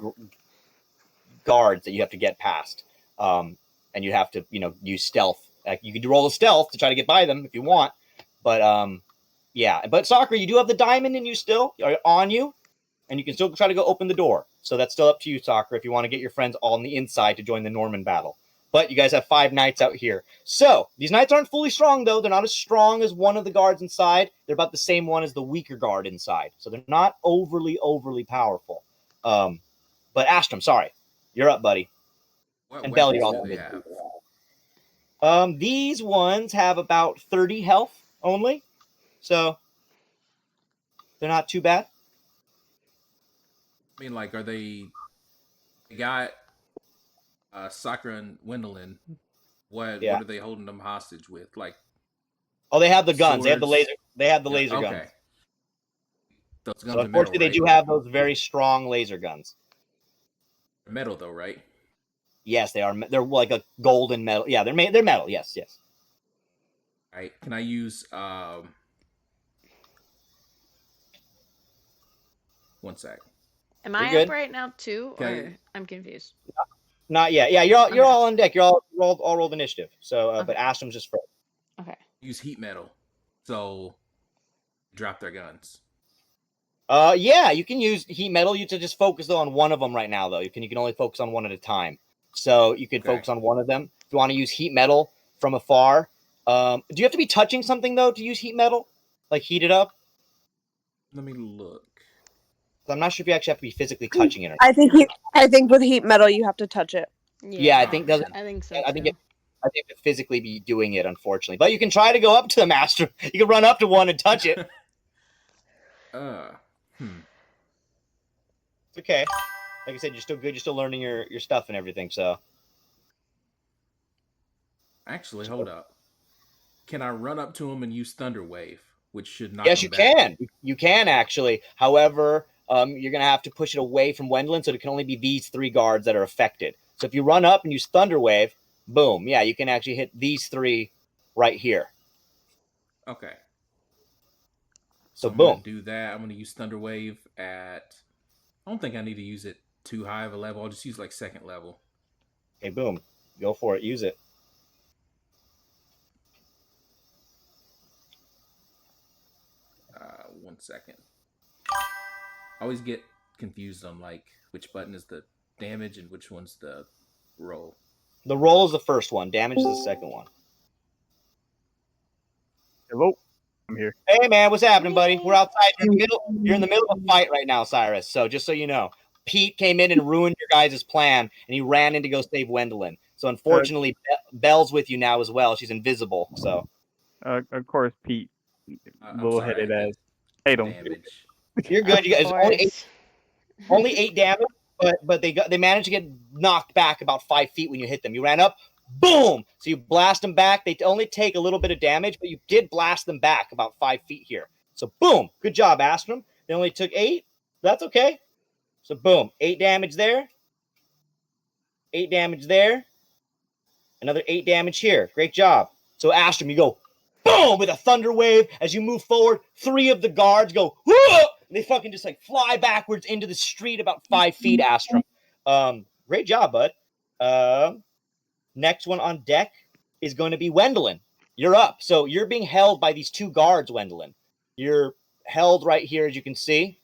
A: guards that you have to get past, and you have to use stealth. You can roll a stealth to try to get by them if you want, but yeah. But Sakura, you do have the diamond in you still on you, and you can still try to go open the door. So that's still up to you, Sakura, if you want to get your friends all on the inside to join the Norman battle. But you guys have 5 knights out here. So these knights aren't fully strong, though. They're not as strong as one of the guards inside. They're about the same one as the weaker guard inside. So they're not overly powerful. But Astrum, sorry. You're up, buddy. And Belle, you're all these ones have about 30 health only. So they're not too bad.
M: I mean, like, are they got Sakura and Wendeline? What are they holding them hostage with? Like,
A: they have the guns.
M: Swords?
A: They have the laser. They have the laser
M: okay.
A: guns.
M: Those guns
A: So
M: are
A: unfortunately,
M: metal,
A: they do have those very strong laser guns.
M: Metal, though, right?
A: Yes, they are. They're like a golden metal. Yeah, they're metal. Yes.
M: All right. Can I use one sec.
N: Am I
A: good.
N: up right now too,
M: Okay.
N: or I'm confused?
A: Not yet. Yeah, you're all on deck. You're all rolled initiative. So, but Astrum's just first.
N: Okay.
M: Use heat metal, so drop their guns.
A: Yeah, you can use heat metal. You to just focus on one of them right now, though. You can only focus on one at a time. So you can focus on one of them. If you want to use heat metal from afar, do you have to be touching something though to use heat metal? Like heat it up?
M: Let me look.
A: I'm not sure if you actually have to be physically touching it. Or
H: I think with heat metal you have to touch it.
A: Yeah, I think doesn't.
N: I think so.
A: I think it physically be doing it, unfortunately. But you can try to go up to the master. You can run up to one and touch it. It's okay. Like I said, you're still good. You're still learning your stuff and everything. So.
M: Actually, hold up. Can I run up to him and use Thunder Wave, which should knock
A: Yes,
M: him
A: you
M: back?
A: can. You can actually. However, you're gonna have to push it away from Wendeline, so it can only be these 3 guards that are affected. So if you run up and use Thunder Wave, boom, yeah, you can actually hit these 3 right here.
M: Okay.
A: So
M: I'm
A: boom.
M: gonna do that. I'm gonna use Thunder Wave at. I don't think I need to use it too high of a level. I'll just use like 2nd level.
A: Okay, boom. Go for it. Use it.
M: One second. I always get confused on like which button is the damage and which one's the roll.
A: The roll is the first one. Damage is the second one.
O: Hello, I'm here.
A: Hey man, what's happening, buddy? We're outside. You're in the middle of a fight right now, Sirus. So just so you know, Pete came in and ruined your guys' plan, and he ran in to go save Wendeline. So unfortunately, Belle's with you now as well. She's invisible. So
O: Of course, Pete,
M: I'm
O: little
M: sorry,
O: headed
M: I
O: as hate him.
M: damage.
A: you're good. You guys
N: Of
A: only
N: course.
A: only 8 damage, but they managed to get knocked back about 5 feet when you hit them. You ran up, boom. So you blast them back. They only take a little bit of damage, but you did blast them back about 5 feet here. So boom, good job, Astrum. They only took 8. That's okay. So boom, 8 damage there. 8 damage there. Another 8 damage here. Great job. So Astrum, you go boom with a thunder wave as you move forward. 3 of the guards go whoa! They fucking just like fly backwards into the street about 5 feet. Astrum, great job, bud. Next one on deck is going to be Wendeline. You're up. So you're being held by these 2 guards, Wendeline. You're held right here, as you can see.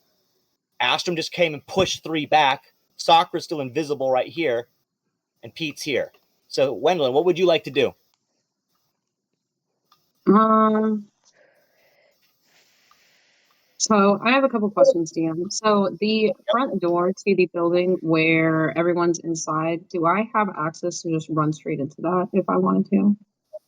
A: Astrum just came and pushed 3 back. Sakura's still invisible right here, and Pete's here. So Wendeline, what would you like to do?
G: So I have a couple questions, DM. So the front door to the building where everyone's inside, do I have access to just run straight into that if I wanted to?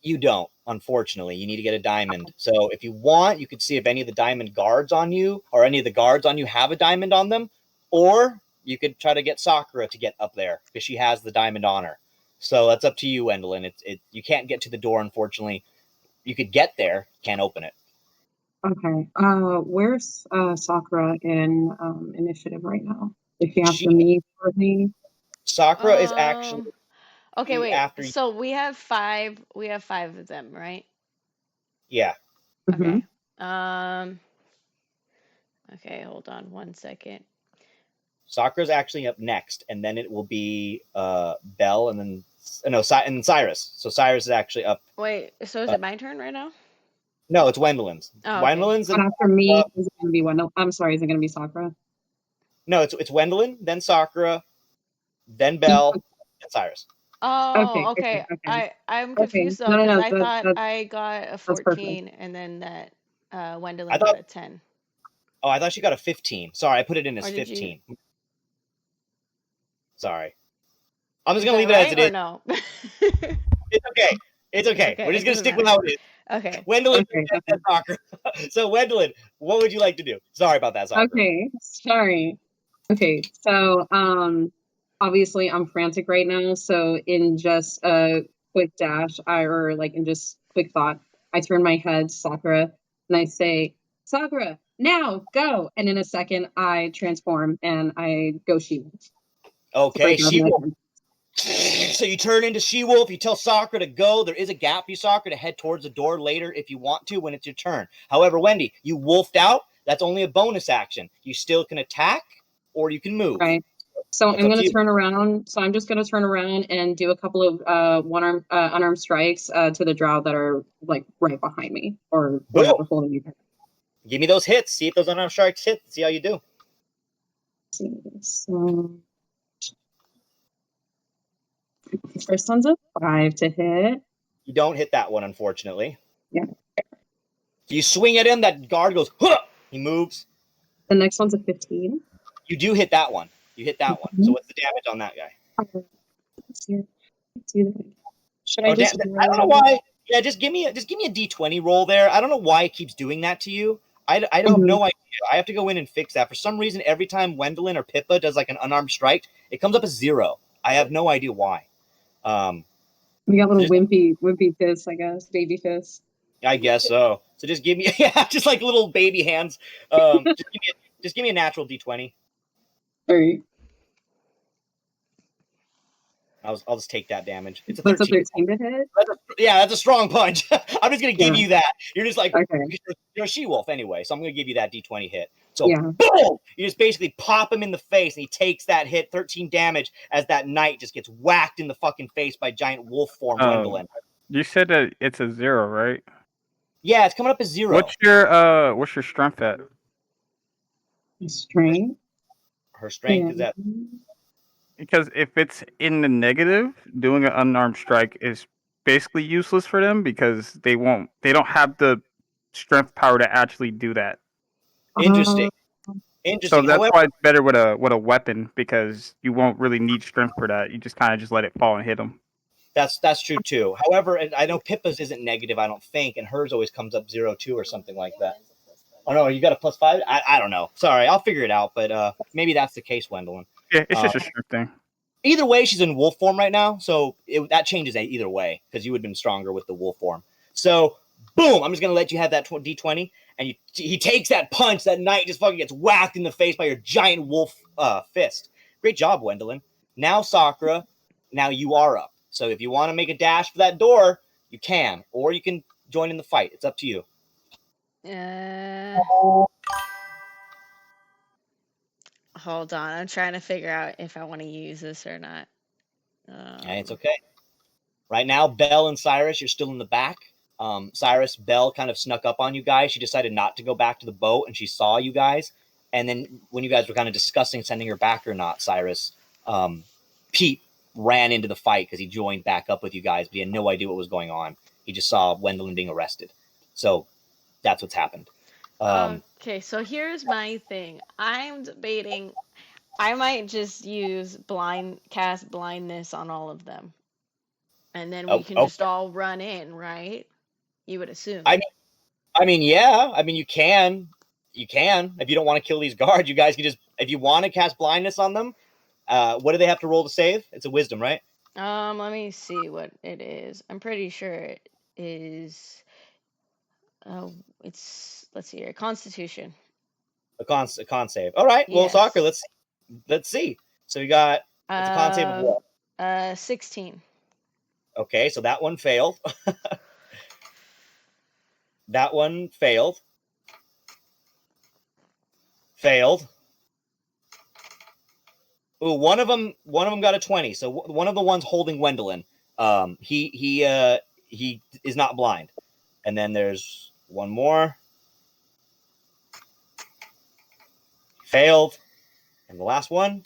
A: You don't, unfortunately. You need to get a diamond. So if you want, you could see if any of the diamond guards on you or any of the guards on you have a diamond on them, or you could try to get Sakura to get up there because she has the diamond on her. So that's up to you, Wendeline. You can't get to the door, unfortunately. You could get there, can't open it.
G: Okay. Where's Sakura in initiative right now? If you have to meet with me.
A: Sakura is actually
N: Okay, wait.
A: after you.
N: So we have 5. We have 5 of them, right?
A: Yeah.
N: Okay. Okay, hold on 1 second.
A: Sakura's actually up next, and then it will be Belle, and then and Sirus. So Sirus is actually up.
N: Wait, so is it my turn right now?
A: No, it's Wendeline's.
N: Oh, okay.
A: Wendeline's.
G: But after me, is it going to be Wendell? I'm sorry, is it going to be Sakura?
A: No, it's Wendeline, then Sakura, then Belle, then Cyrus.
N: Oh, okay. I'm confused though
G: No,
N: because I
G: that-
N: thought I got a
G: that's
N: 14
G: perfect.
N: and then that Wendeline
A: I
N: got
A: thought-
N: a 10.
A: Oh, I thought she got a 15. Sorry, I put it in as
N: Or did you-
A: 15. Sorry. I'm just
N: Is
A: going to
N: that
A: leave it as
N: right
A: it
N: or
A: is.
N: no?
A: It's okay. It's okay.
N: okay.
A: We're just
N: It
A: going to
N: doesn't
A: stick with how it is.
N: Okay.
A: Wendeline and Sakura. So, Wendeline, what would you like to do? Sorry about that, Sakura.
G: Okay, sorry. Okay, so obviously I'm frantic right now, so in just a quick dash, in just quick thought, I turn my head to Sakura and I say, Sakura, now go! And in a second I transform and I go she-wolf.
A: Okay,
G: So
A: she-wolf. So you turn into she-wolf, you tell Sakura to go. There is a gap for you, Sakura, to head towards the door later if you want to when it's your turn. However, Wendy, you wolfed out. That's only a bonus action. You still can attack or you can move.
G: Right. So
A: That's
G: I'm
A: up
G: going
A: to
G: to turn around. So I'm just going to turn around and do a couple of unarmed strikes to the drow that are like right behind me or whatever holding me back.
A: Give me those hits. See if those unarmed strikes hit. See how you do.
G: So first one's a 5 to hit.
A: You don't hit that one, unfortunately.
G: Yeah.
A: You swing at him. That guard goes. Huh! He moves.
G: The next one's a 15.
A: You do hit that one. You hit that one. So what's the damage on that guy?
G: Should I just?
A: I don't know why. Yeah, just give me a D20 roll there. I don't know why it keeps doing that to you. I have no idea. I have to go in and fix that. For some reason, every time Wendeline or Pippa does like an unarmed strike, it comes up as 0. I have no idea why.
G: We got little wimpy fists, I guess, baby fists.
A: I guess so. So just give me, just like little baby hands. Just give me a natural D20.
G: All right.
A: I'll just take that damage. It's a
G: That's
A: 13.
G: a 13 to hit?
A: That's a strong punch. I'm just going to give you that. You're just like,
G: okay.
A: You're a she-wolf anyway, so I'm going to give you that D20 hit. So, boom! You just basically pop him in the face, and he takes that hit, 13 damage, as that knight just gets whacked in the fucking face by giant wolf form Wendeline.
O: You said that it's a 0, right?
A: Yeah, it's coming up as 0.
O: What's your strength at?
G: Strength?
A: Her strength is at
O: Because if it's in the negative, doing an unarmed strike is basically useless for them because they don't have the strength power to actually do that.
A: Interesting.
O: So
A: Interesting.
O: that's
A: However,
O: why it's better with a weapon because you won't really need strength for that. You just kind of just let it fall and hit them.
A: that's true too. However, and I know Pippa's isn't negative, I don't think, and hers always comes up 0-2 or something like that. Oh no, you got a +5? I don't know. Sorry, I'll figure it out, but maybe that's the case, Wendeline.
O: Yeah, it's just a strength thing.
A: Either way, she's in wolf form right now, so that changes either way because you would have been stronger with the wolf form. So, boom! I'm just gonna let you have that d20, and he takes that punch. That knight just fucking gets whacked in the face by your giant wolf fist. Great job, Wendeline. Now, Sakura, now you are up. So if you want to make a dash for that door, you can, or you can join in the fight. It's up to you.
N: Hold on. I'm trying to figure out if I want to use this or not.
A: Hey, it's okay. Right now, Belle and Sirus, you're still in the back. Sirus, Belle kind of snuck up on you guys. She decided not to go back to the boat, and she saw you guys. And then when you guys were kind of discussing sending her back or not, Sirus, Pete ran into the fight because he joined back up with you guys, but he had no idea what was going on. He just saw Wendeline being arrested. So that's what's happened.
N: Okay, so here's my thing. I'm debating. I might just use cast blindness on all of them, and then we can just all run in, right? You would assume.
A: I mean, yeah. I mean, you can. If you don't want to kill these guards, you guys can just. If you want to cast blindness on them, what do they have to roll to save? It's a wisdom, right?
N: Let me see what it is. I'm pretty sure it is. Let's see here. Constitution.
A: A con save. All right. Well,
N: Yes.
A: Sakura, let's see. So you got it's a con save of what?
N: 16.
A: Okay, so that one failed. That one failed. Failed. Ooh, one of them got a 20. So one of the ones holding Wendeline, he is not blind. And then there's one more. Failed. And the last one.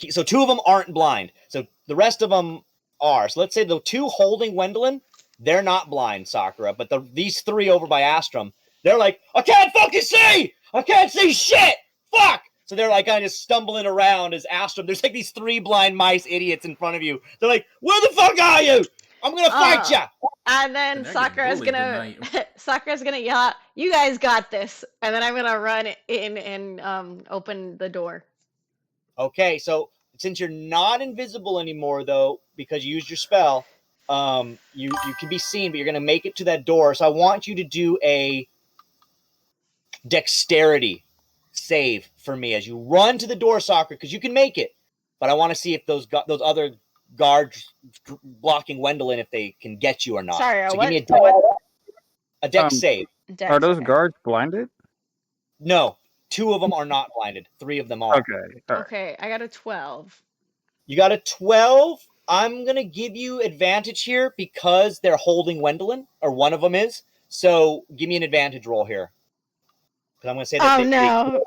A: So two of them aren't blind. So the rest of them are. So let's say the two holding Wendeline, they're not blind, Sakura. But these three over by Astrum, they're like, I can't fucking see! I can't see shit! Fuck! So they're like kind of just stumbling around as Astrum. There's like these three blind mice idiots in front of you. They're like, where the fuck are you? I'm gonna fight ya!
N: And then Sakura's gonna yell out, you guys got this. And then I'm gonna run in and open the door.
A: Okay, so since you're not invisible anymore, though, because you used your spell, you can be seen, but you're going to make it to that door. So I want you to do a dexterity save for me as you run to the door, Sakura, because you can make it. But I want to see if those other guards blocking Wendeline, if they can get you or not.
N: Sorry,
A: so
N: what?
A: Give me a dex save.
O: Are those guards blinded?
A: No. 2 of them are not blinded. 3 of them are.
O: Okay.
N: Okay, I got a 12.
A: You got a 12? I'm going to give you advantage here because they're holding Wendeline, or one of them is. So give me an advantage roll here. Because I'm going to say that.
N: No.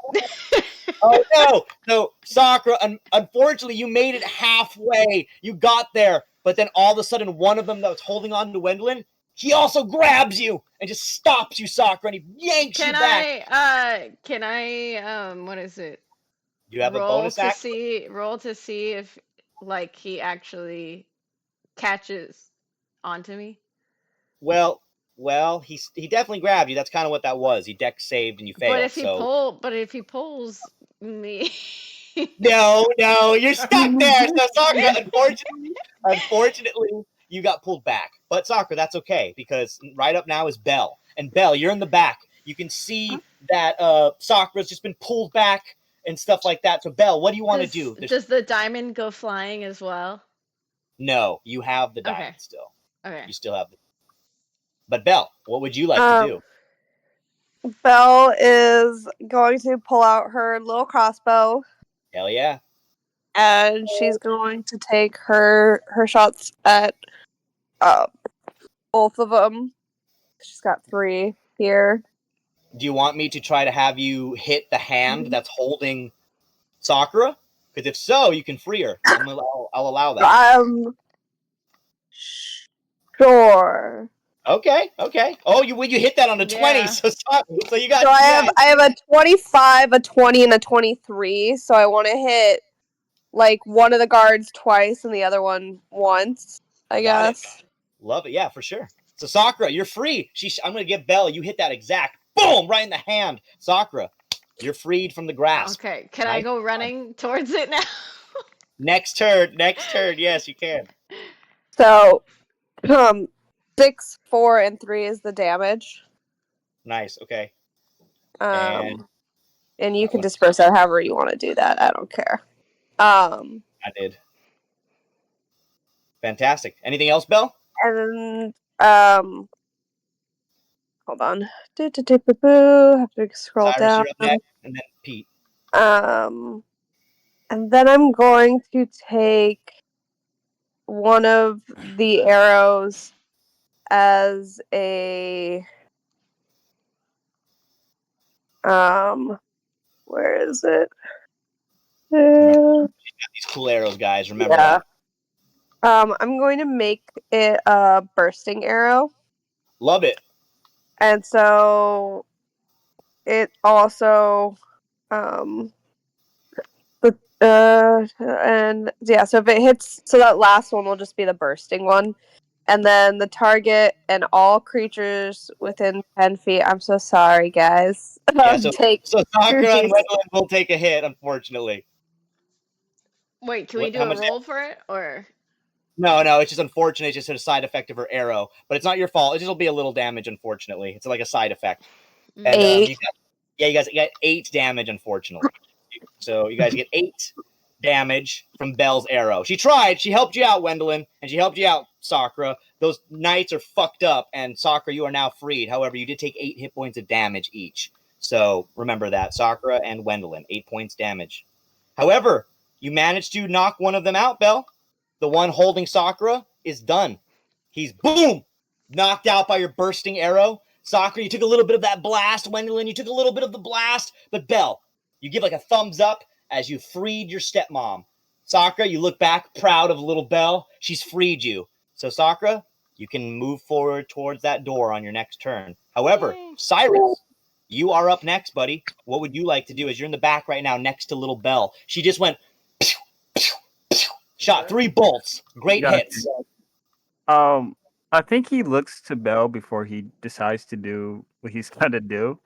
A: Oh, no. So, Sakura, unfortunately, you made it halfway. You got there. But then all of a sudden, one of them that was holding on to Wendeline, he also grabs you and just stops you, Sakura, and he yanks you back.
N: Can I, what is it?
A: You have a bonus action?
N: Roll to see if, like, he actually catches onto me?
A: Well, he definitely grabbed you. That's kind of what that was. He dex saved and you failed.
N: But if he pulls me...
A: No, you're stuck there. So, Sakura, unfortunately, you got pulled back. But Sakura, that's okay because right up now is Belle. And Belle, you're in the back. You can see that Sakura's just been pulled back and stuff like that. So, Belle, what do you want to do?
N: Does the diamond go flying as well?
A: No, you have the diamond still.
N: Okay.
A: You still have the. But Belle, what would you like to do?
H: Belle is going to pull out her little crossbow.
A: Hell yeah.
H: And she's going to take her shots at both of them. She's got 3 here.
A: Do you want me to try to have you hit the hand that's holding Sakura? Because if so, you can free her. I'll allow that.
H: Sure.
A: Okay. Oh, you hit that on a 20, so you got.
H: So I have a 25, a 20, and a 23. So I want to hit like one of the guards twice and the other one once. I guess.
A: Love it. Yeah, for sure. So Sakura, you're free. I'm gonna give Belle. You hit that exact boom right in the hand. Sakura, you're freed from the grasp.
N: Okay, can I go running towards it now?
A: Next turn. Yes, you can.
H: So, 6, 4, and 3 is the damage.
A: Nice. Okay.
H: And you can disperse that however you want to do that. I don't care.
A: I did. Fantastic. Anything else, Belle?
H: And hold on. Have to scroll
A: Sirus,
H: down.
A: you're up next, and then Pete.
H: And then I'm going to take one of the arrows as a where is it?
A: These cool arrows, guys. Remember that.
H: I'm going to make it a bursting arrow.
A: Love it.
H: And so it also and yeah, so if it hits, so that last one will just be the bursting one. And then the target and all creatures within 10 feet. I'm so sorry, guys.
A: Yeah, so Sakura and Wendeline will take a hit, unfortunately.
N: Wait, can we do a roll for it, or?
A: No, it's just unfortunate. It's just a side effect of her arrow, but it's not your fault. It just will be a little damage, unfortunately. It's like a side effect. And,
H: 8.
A: you guys got 8 damage, unfortunately. So you guys get 8 damage from Belle's arrow. She tried. She helped you out, Wendeline, and she helped you out, Sakura. Those knights are fucked up, and Sakura, you are now freed. However, you did take 8 hit points of damage each. So remember that, Sakura and Wendeline, 8 points damage. However, you managed to knock one of them out, Belle. The one holding Sakura is done. He's boom, knocked out by your bursting arrow. Sakura, you took a little bit of that blast. Wendeline, you took a little bit of the blast. But Belle, you give like a thumbs up as you freed your stepmom. Sakura, you look back proud of little Belle. She's freed you. So Sakura, you can move forward towards that door on your next turn. However, Sirus, you are up next, buddy. What would you like to do? As you're in the back right now next to little Belle. She just went shot 3 bolts. Great hits.
O: I think he looks to Belle before he decides to do what he's gonna do,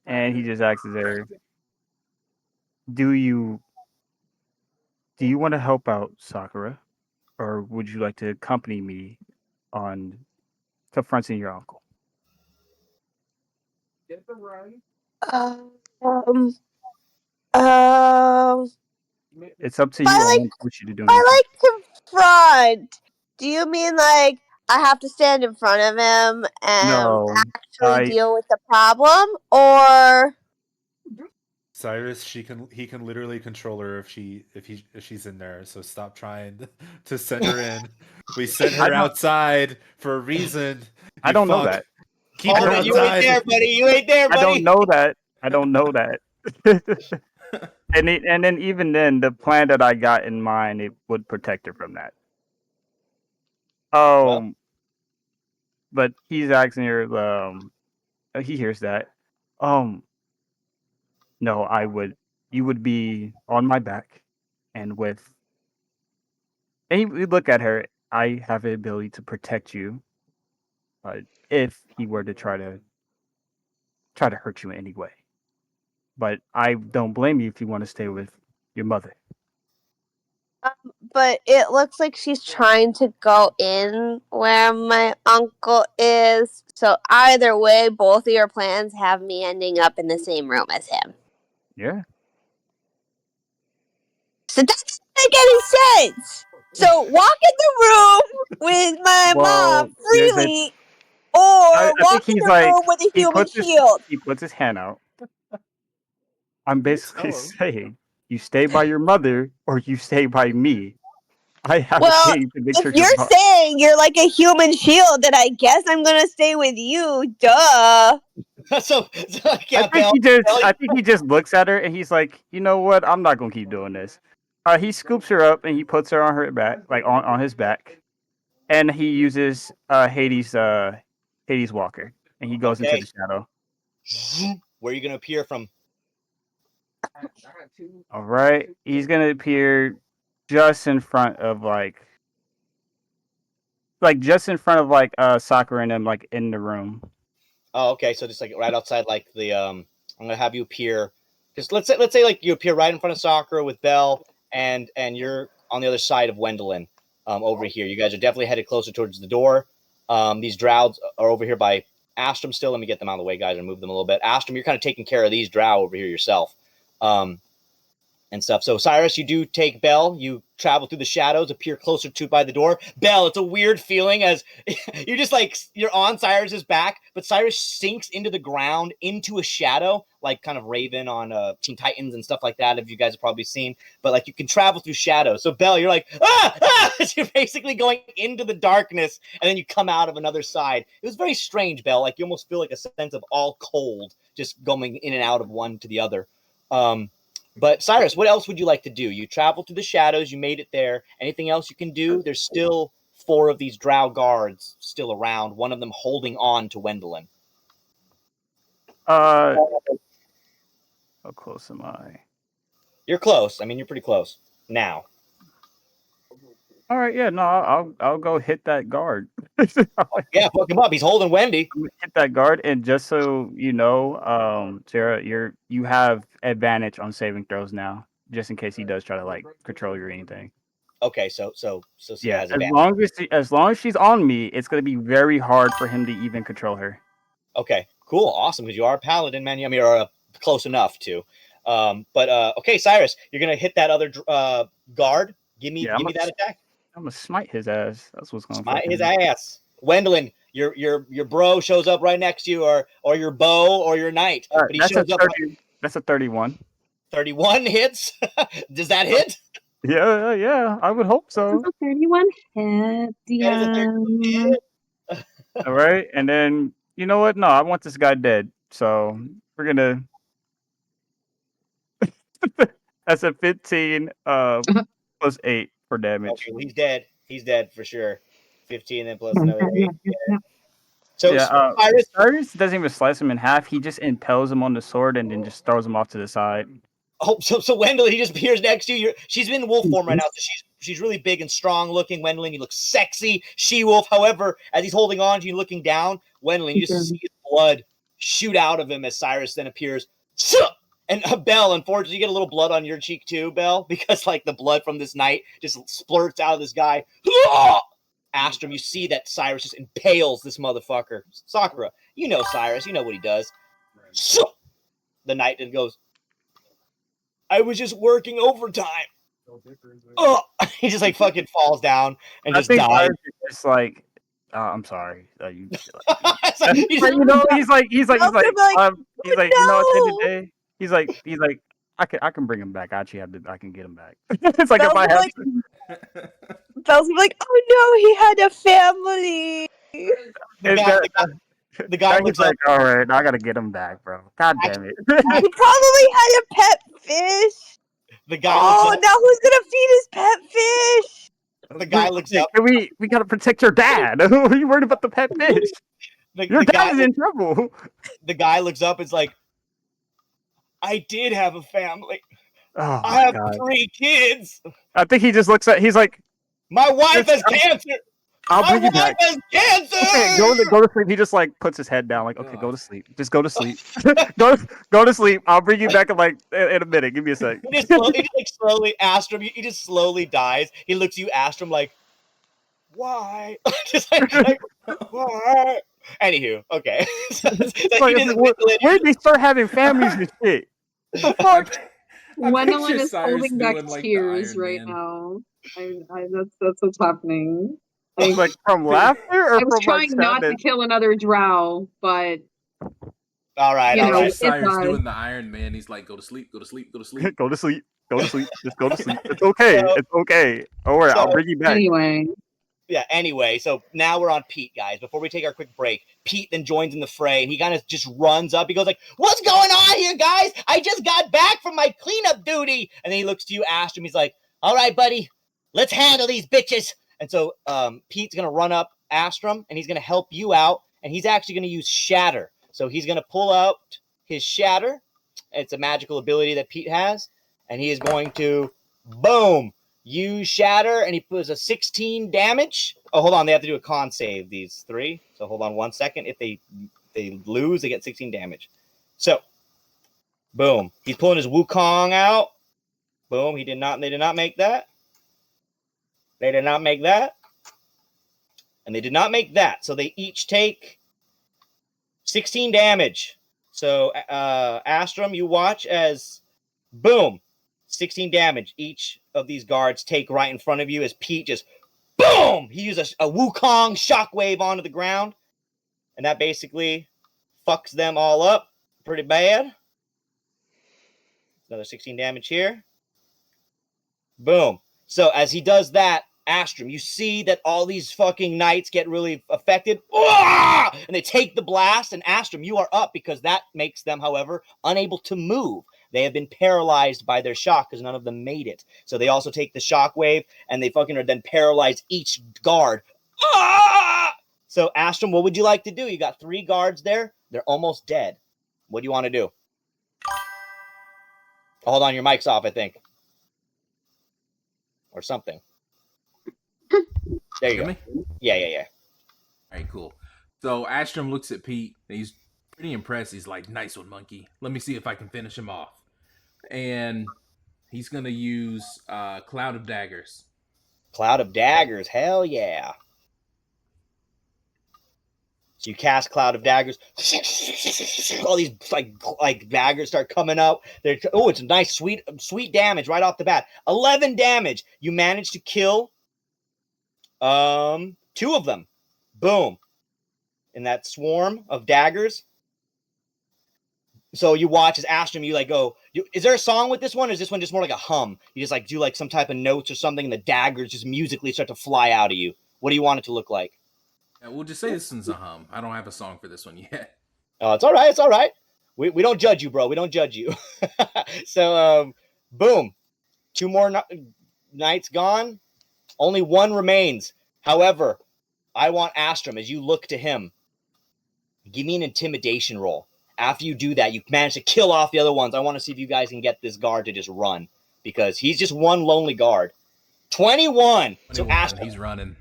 O: and he just asks her, "Do you want to help out Sakura, or would you like to accompany me on confronting your uncle?" It's up to you. I won't push you to do anything.
H: I like confront. Do you mean like I have to stand in front of him and actually deal with the problem, or?
I: Sirus, he can literally control her if she's in there. So stop trying to send her in. We sent her outside for a reason.
O: I don't know that.
I: Keep her outside.
A: You ain't there, buddy. You ain't there, buddy.
O: I don't know that. And then even then, the plan that I got in mind, it would protect her from that. But he's asking her. He hears that. No, I would. You would be on my back, and with. And you look at her. I have the ability to protect you. If he were to try to hurt you in any way. But I don't blame you if you want to stay with your mother.
H: But it looks like she's trying to go in where my uncle is. So either way, both of your plans have me ending up in the same room as him.
O: Yeah.
H: So that doesn't make any sense. So walk in the room with my mom freely, or walk in the room with a human shield.
O: He puts his hand out. I'm basically saying, you stay by your mother, or you stay by me. I have a thing to make sure.
H: If you're saying you're like a human shield, then I guess I'm gonna stay with you. Duh.
O: I think he just looks at her and he's like, you know what? I'm not gonna keep doing this. He scoops her up and he puts her on her back, like on his back, and he uses Hades Walker, and he goes into the shadow.
A: Where are you gonna appear from?
O: All right, he's gonna appear just in front of just in front of Sakura and them, like in the room.
A: Oh, okay. So just like right outside, like the I'm gonna have you appear. Just let's say like you appear right in front of Sakura with Belle, and you're on the other side of Wendeline, over here. You guys are definitely headed closer towards the door. These Drows are over here by Astrum still. Let me get them out of the way, guys, and move them a little bit. Astrum, you're kind of taking care of these Drow over here yourself. And stuff. So Sirus, you do take Belle. You travel through the shadows, appear closer to by the door. Belle, it's a weird feeling as you're just like you're on Cyrus's back, but Sirus sinks into the ground into a shadow, like kind of Raven on Teen Titans and stuff like that. If you guys have probably seen, but like you can travel through shadows. So Belle, you're like you're basically going into the darkness, and then you come out of another side. It was very strange, Belle. Like you almost feel like a sense of all cold, just going in and out of one to the other. But Sirus, what else would you like to do? You traveled through the shadows. You made it there. Anything else you can do? There's still 4 of these Drow guards still around. One of them holding on to Wendeline.
O: How close am I?
A: You're close. I mean, you're pretty close now.
O: All right, yeah, no, I'll go hit that guard.
A: Yeah, fuck him up. He's holding Wendy.
O: Hit that guard, and just so you know, Sarah, you have advantage on saving throws now, just in case he does try to like control you or anything.
A: Okay, so
O: yeah, as long as she's on me, it's gonna be very hard for him to even control her.
A: Okay, cool, awesome, because you are a paladin, man. I mean, you're close enough to. Okay, Sirus, you're gonna hit that other guard. Give me that attack.
O: I'm gonna smite his ass. That's what's going to
A: smite his ass. Wendeline, your bro shows up right next to you, or your bow, or your knight. But he shows up.
O: That's a 31.
A: 31 hits. Does that hit?
O: Yeah, I would hope so.
G: 31 hits. Yeah.
O: All right, and then you know what? No, I want this guy dead. So we're gonna. That's a 15 plus 8 for damage.
A: Okay, he's dead. He's dead for sure. 15 then plus another 8. Yeah. So
O: Sirus doesn't even slice him in half. He just impales him on the sword and then just throws him off to the side.
A: Oh, so Wendeline, he just appears next to you. She's in wolf form right now, so she's really big and strong looking. Wendeline, you look sexy. She-wolf, however, as he's holding on to you, looking down, Wendeline, you just see his blood shoot out of him as Sirus then appears. And Belle, unfortunately, you get a little blood on your cheek too, Belle, because like the blood from this night just splurts out of this guy. Astrum, you see that Sirus just impales this motherfucker. Sakura, you know Sirus, you know what he does. The knight then goes, I was just working overtime. Oh, he just like fucking falls down and just dies.
O: It's like, I'm sorry. You know, he's like, you know, at the end of the day, he's like, I can bring him back. I can get him back. It's like if I have to.
H: Belle's like, oh no, he had a family.
A: The guy
O: looks like, all right, I gotta get him back, bro. God damn it.
H: He probably had a pet fish.
A: The guy.
H: Oh, now who's gonna feed his pet fish?
A: The guy looks up.
O: We gotta protect your dad. Who are you worried about the pet fish? Your dad is in trouble.
A: The guy looks up. It's like, I did have a family.
O: Oh,
A: I have 3 kids.
O: I think he just looks at. He's like,
A: my wife has cancer.
O: I'll bring you back.
A: Has cancer.
O: Okay, go to sleep. He just like puts his head down, like, okay, go to sleep. Just go to sleep. go to sleep. I'll bring you back in a minute. Give me a sec.
A: He just slowly Astrum. He just slowly dies. He looks at you, Astrum, like, why? Just like why? Anywho, okay.
O: Where did they start having families and shit? What the fuck?
G: Wendeline is holding back tears right now. That's what's happening.
O: Like from laughter, or
G: I was trying not to kill another drow, but
A: all right,
G: you know,
M: Cyrus doing the Iron Man. He's like, go to sleep, go to sleep, go to sleep,
O: go to sleep, go to sleep. Just go to sleep. It's okay. It's okay. Don't worry, I'll bring you back.
A: Anyway, so now we're on Pete, guys. Before we take our quick break, Pete then joins in the fray, and he kind of just runs up. He goes like, what's going on here, guys? I just got back from my cleanup duty. And then he looks to you, Astrum. He's like, All right, buddy, let's handle these bitches. And so Pete's going to run up Astrum, and he's going to help you out, and he's actually going to use Shatter. So he's going to pull out his Shatter. It's a magical ability that Pete has, and he is going to, boom, use Shatter, and he puts a 16 damage. Oh, hold on, they have to do a con save, these three. So hold on 1 second. If they lose, they get 16 damage. So, boom, he's pulling his Wukong out. Boom, they did not make that. They did not make that. And they did not make that. So they each take 16 damage. So, Astrum, you watch as, boom, 16 damage. Each of these guards take right in front of you as Pete just, boom! He uses a Wukong shockwave onto the ground. And that basically fucks them all up pretty bad. Another 16 damage here. Boom. So as he does that, Astrum, you see that all these fucking knights get really affected. And they take the blast, and Astrum, you are up because that makes them, however, unable to move. They have been paralyzed by their shock because none of them made it. So they also take the shockwave, and they fucking are then paralyzed each guard. So Astrum, what would you like to do? You got 3 guards there. They're almost dead. What do you want to do? Hold on, your mic's off, I think. Or something. There you go. Yeah.
M: All right, cool. So Astrum looks at Pete, and he's pretty impressed. He's like, nice one, monkey. Let me see if I can finish him off. And he's going to use Cloud of Daggers.
A: Cloud of Daggers, hell yeah. So you cast Cloud of Daggers. All these like daggers start coming up. It's a nice, sweet damage right off the bat. 11 damage. You manage to kill 2 of them. Boom. In that swarm of daggers. So you watch as Astrum, you like go, is there a song with this one? Or is this one just more like a hum? You just like do like some type of notes or something, and the daggers just musically start to fly out of you. What do you want it to look like?
M: Yeah, we'll just say this one's a hum. I don't have a song for this one yet.
A: Oh, it's all right. It's all right. We don't judge you, bro. We don't judge you. So, boom. 2 more knights gone. Only 1 remains. However, I want Astrum, as you look to him, give me an intimidation roll. After you do that, you manage to kill off the other ones. I want to see if you guys can get this guard to just run, because he's just one lonely guard. 21. So Astrum,
M: he's running.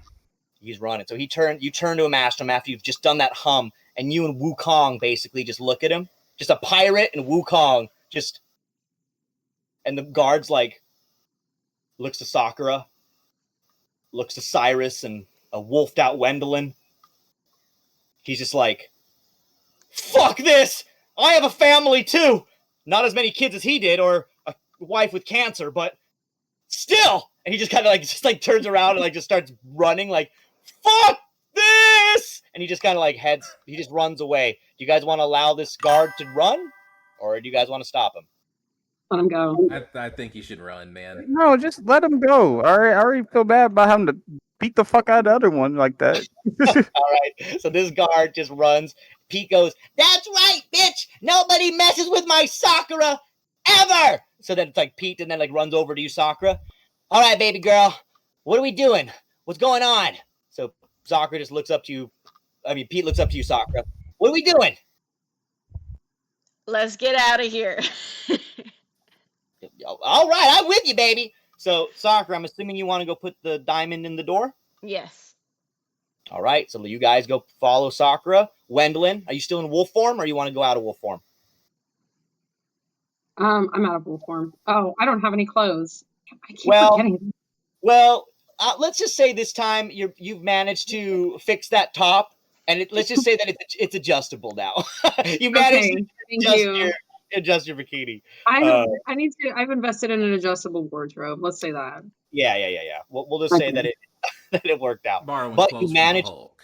A: He's running. So you turn to him, Astrum, after you've just done that hum, and you and Wukong basically just look at him. Just a pirate and Wukong just, and the guard's like, looks to Sakura, looks to Sirus and a wolfed out Wendeline. He's just like, fuck this! I have a family too! Not as many kids as he did, or a wife with cancer, but still! And he just kind of like, turns around and like just starts running like, fuck this! And he just kind of like he just runs away. Do you guys want to allow this guard to run? Or do you guys want to stop him?
G: Let him go.
M: I think he should run, man.
O: No, just let him go. All right, I already feel bad about having to beat the fuck out of the other one like that.
A: All right, so this guard just runs. Pete goes, that's right, bitch! Nobody messes with my Sakura ever! So then it's like Pete and then like runs over to you, Sakura. All right, baby girl, what are we doing? What's going on? So Sakura just looks up to you. Pete looks up to you, Sakura. What are we doing?
N: Let's get out of here.
A: All right, I'm with you, baby. So, Sakura, I'm assuming you want to go put the diamond in the door?
N: Yes.
A: All right, so you guys go follow Sakura. Wendeline, are you still in wolf form, or you want to go out of wolf form?
G: I'm out of wolf form. Oh, I don't have any clothes. I keep forgetting.
A: Well, let's just say this time you've managed to fix that top, and let's just say that it's adjustable now. You managed to adjust your bikini.
G: I've invested in an adjustable wardrobe. Let's say that.
A: Yeah. We'll just say that it worked out.
M: Borrowing
A: but
M: clothes
A: you managed.
M: from the Hulk.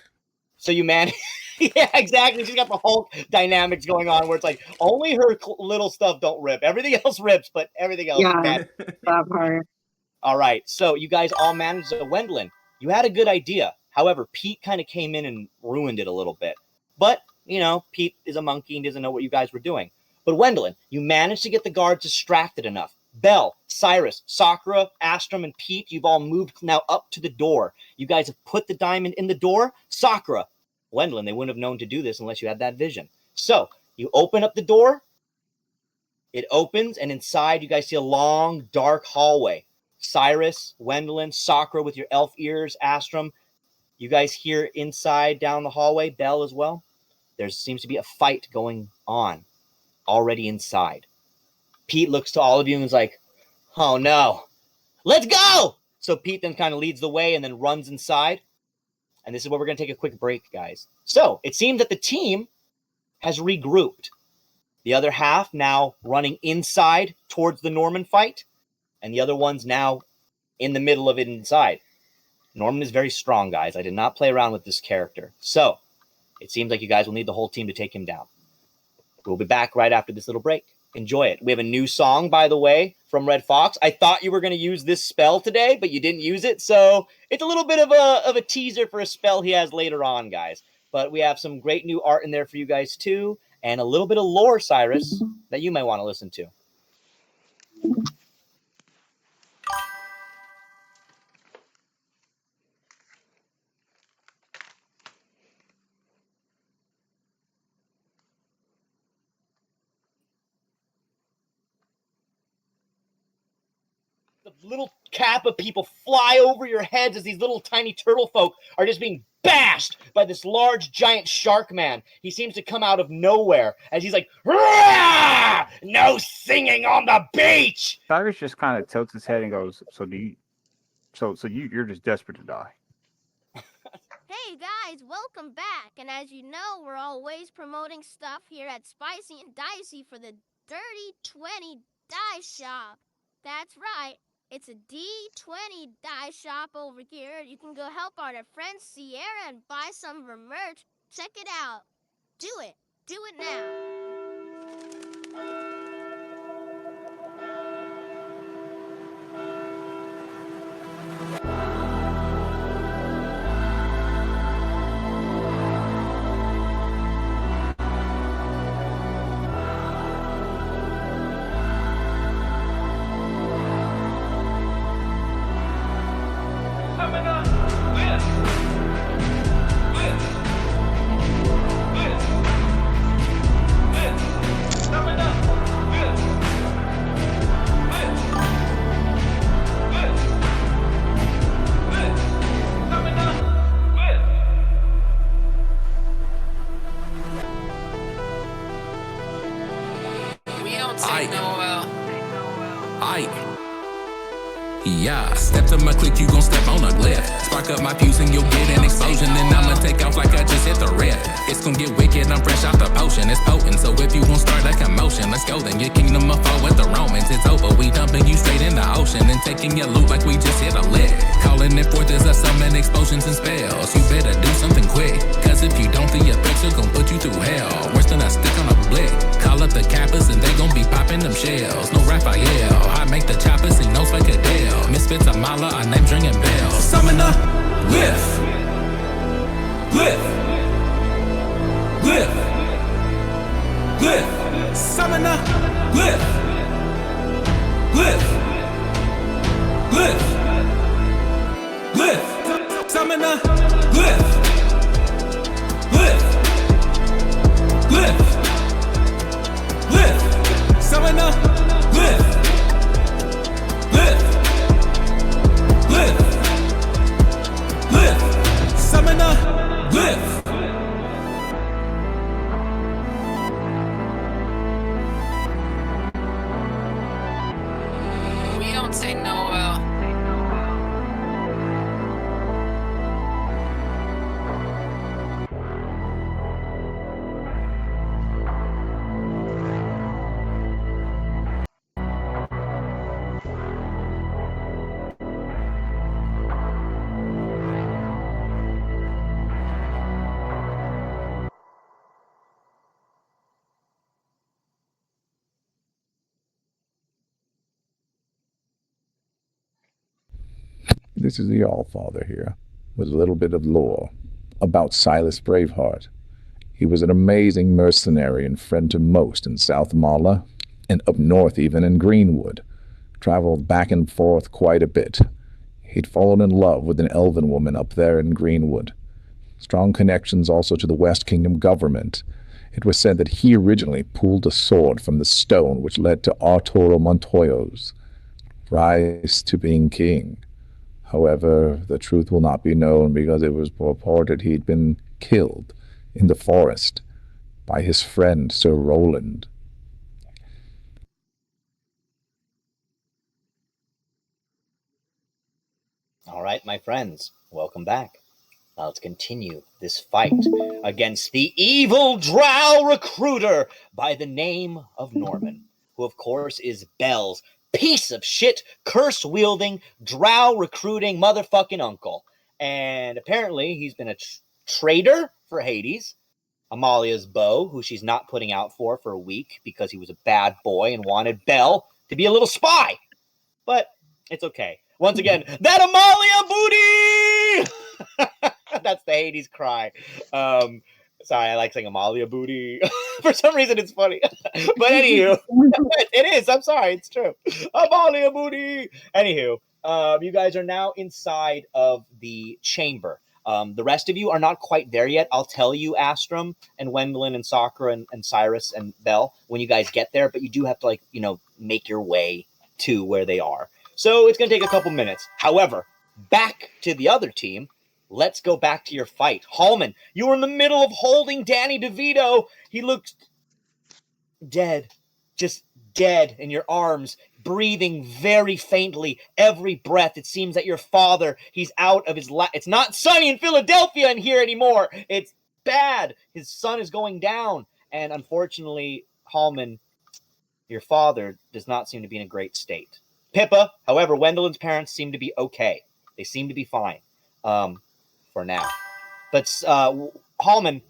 A: So you managed. Yeah, exactly. She's got the Hulk dynamics going on, where it's like only her little stuff don't rip. Everything else rips, but everything else.
G: Yeah, that part.
A: All right. So you guys all managed to Wendeline. You had a good idea. However, Pete kind of came in and ruined it a little bit. But, Pete is a monkey and doesn't know what you guys were doing. But Wendeline, you managed to get the guards distracted enough. Belle, Sirus, Sakura, Astrum, and Pete, you've all moved now up to the door. You guys have put the diamond in the door. Sakura, Wendeline, they wouldn't have known to do this unless you had that vision. So you open up the door. It opens, and inside you guys see a long, dark hallway. Sirus, Wendeline, Sakura with your elf ears, Astrum. You guys hear inside down the hallway, Belle as well. There seems to be a fight going on already inside. Pete looks to all of you and is like, oh no, let's go! So Pete then kind of leads the way and then runs inside. And this is where we're going to take a quick break, guys. So it seems that the team has regrouped. The other half now running inside towards the Norman fight, and the other one's now in the middle of it inside. Norman is very strong, guys. I did not play around with this character. So it seems like you guys will need the whole team to take him down. We'll be back right after this little break. Enjoy it. We have a new song, by the way, from Red Fox. I thought you were going to use this spell today, but you didn't use it. So it's a little bit of a teaser for a spell he has later on, guys. But we have some great new art in there for you guys, too. And a little bit of lore, Sirus, that you might want to listen to. The little cap of people fly over your heads as these little tiny turtle folk are just being bashed by this large giant shark man. He seems to come out of nowhere as he's like, "Rah! No singing on the beach!"
O: Cyrus just kind of tilts his head and goes, you're just desperate to die.
P: Hey guys, welcome back. And as you know, we're always promoting stuff here at Spicy and Dicey for the Dirty 20 Die Shop. That's right. It's a D20 die shop over here. You can go help our friend Sierra and buy some of her merch. Check it out. Do it. Do it now.
C: Yeah, step to my click, you gon' step on a glyph. Spark up my fuse and you'll get an explosion. Then I'ma take off like I just hit the red. It's gon' get wicked, I'm fresh off the potion. It's potent, so if you won't start a commotion, let's go then. Your kingdom will fall with the Romans. It's over, we dumping you straight in the ocean. And taking your loot like we just hit a lick. Calling it forth as I summon explosions and spells. You better do something quick, cause if you don't, the effects are gon' put you through hell. Worse than a stick on a blick. Call up the Kappas and they gon' be popping them shells. No Raphael, I make the choppers see notes like Adele. Misfits of Malla, our name's ringing bells. Summon a glyph. Glyph. Glyph. Glyph. Summon a glyph. Glyph. Glyph. Glyph. Summon a glyph. Glyph. Glyph. Glyph. Summon a glyph. Glyph. Glyph. Glyph. Summon a glyph.
Q: We don't take no well.
R: This is the All-Father here, with a little bit of lore about Silas Braveheart. He was an amazing mercenary and friend to most in South Malla, and up north even in Greenwood. traveled back and forth quite a bit. He'd fallen in love with an elven woman up there in Greenwood. Strong connections also to the West Kingdom government. It was said that he originally pulled a sword from the stone which led to Arturo Montoya's rise to being king. However, the truth will not be known because it was reported he'd been killed in the forest by his friend Sir Roland.
A: All right, my friends, welcome back. Now let's continue this fight against the evil drow recruiter by the name of Norman, who of course is Belle's piece of shit, curse-wielding, drow recruiting motherfucking uncle. And apparently he's been a traitor for Hades, Amalia's beau, who she's not putting out for a week because he was a bad boy and wanted Belle to be a little spy. But it's okay. Once again, that Amalia booty! That's the Hades cry. Sorry, I like saying Amalia booty. For some reason, it's funny. But anywho, it is. I'm sorry. It's true. Amalia booty. Anywho, you guys are now inside of the chamber. The rest of you are not quite there yet. I'll tell you, Astrum and Wendeline and Sakura and Sirus and Belle, when you guys get there. But you do have to, make your way to where they are. So it's going to take a couple minutes. However, back to the other team. Let's go back to your fight. Halmon, you were in the middle of holding Danny DeVito. He looks dead, just dead in your arms, breathing very faintly. Every breath, it seems that your father, he's out of his life. It's not sunny in Philadelphia in here anymore. It's bad. His sun is going down. And unfortunately, Halmon, your father does not seem to be in a great state. Pippa, however, Wendeline's parents seem to be okay. They seem to be fine for now. But Halmon,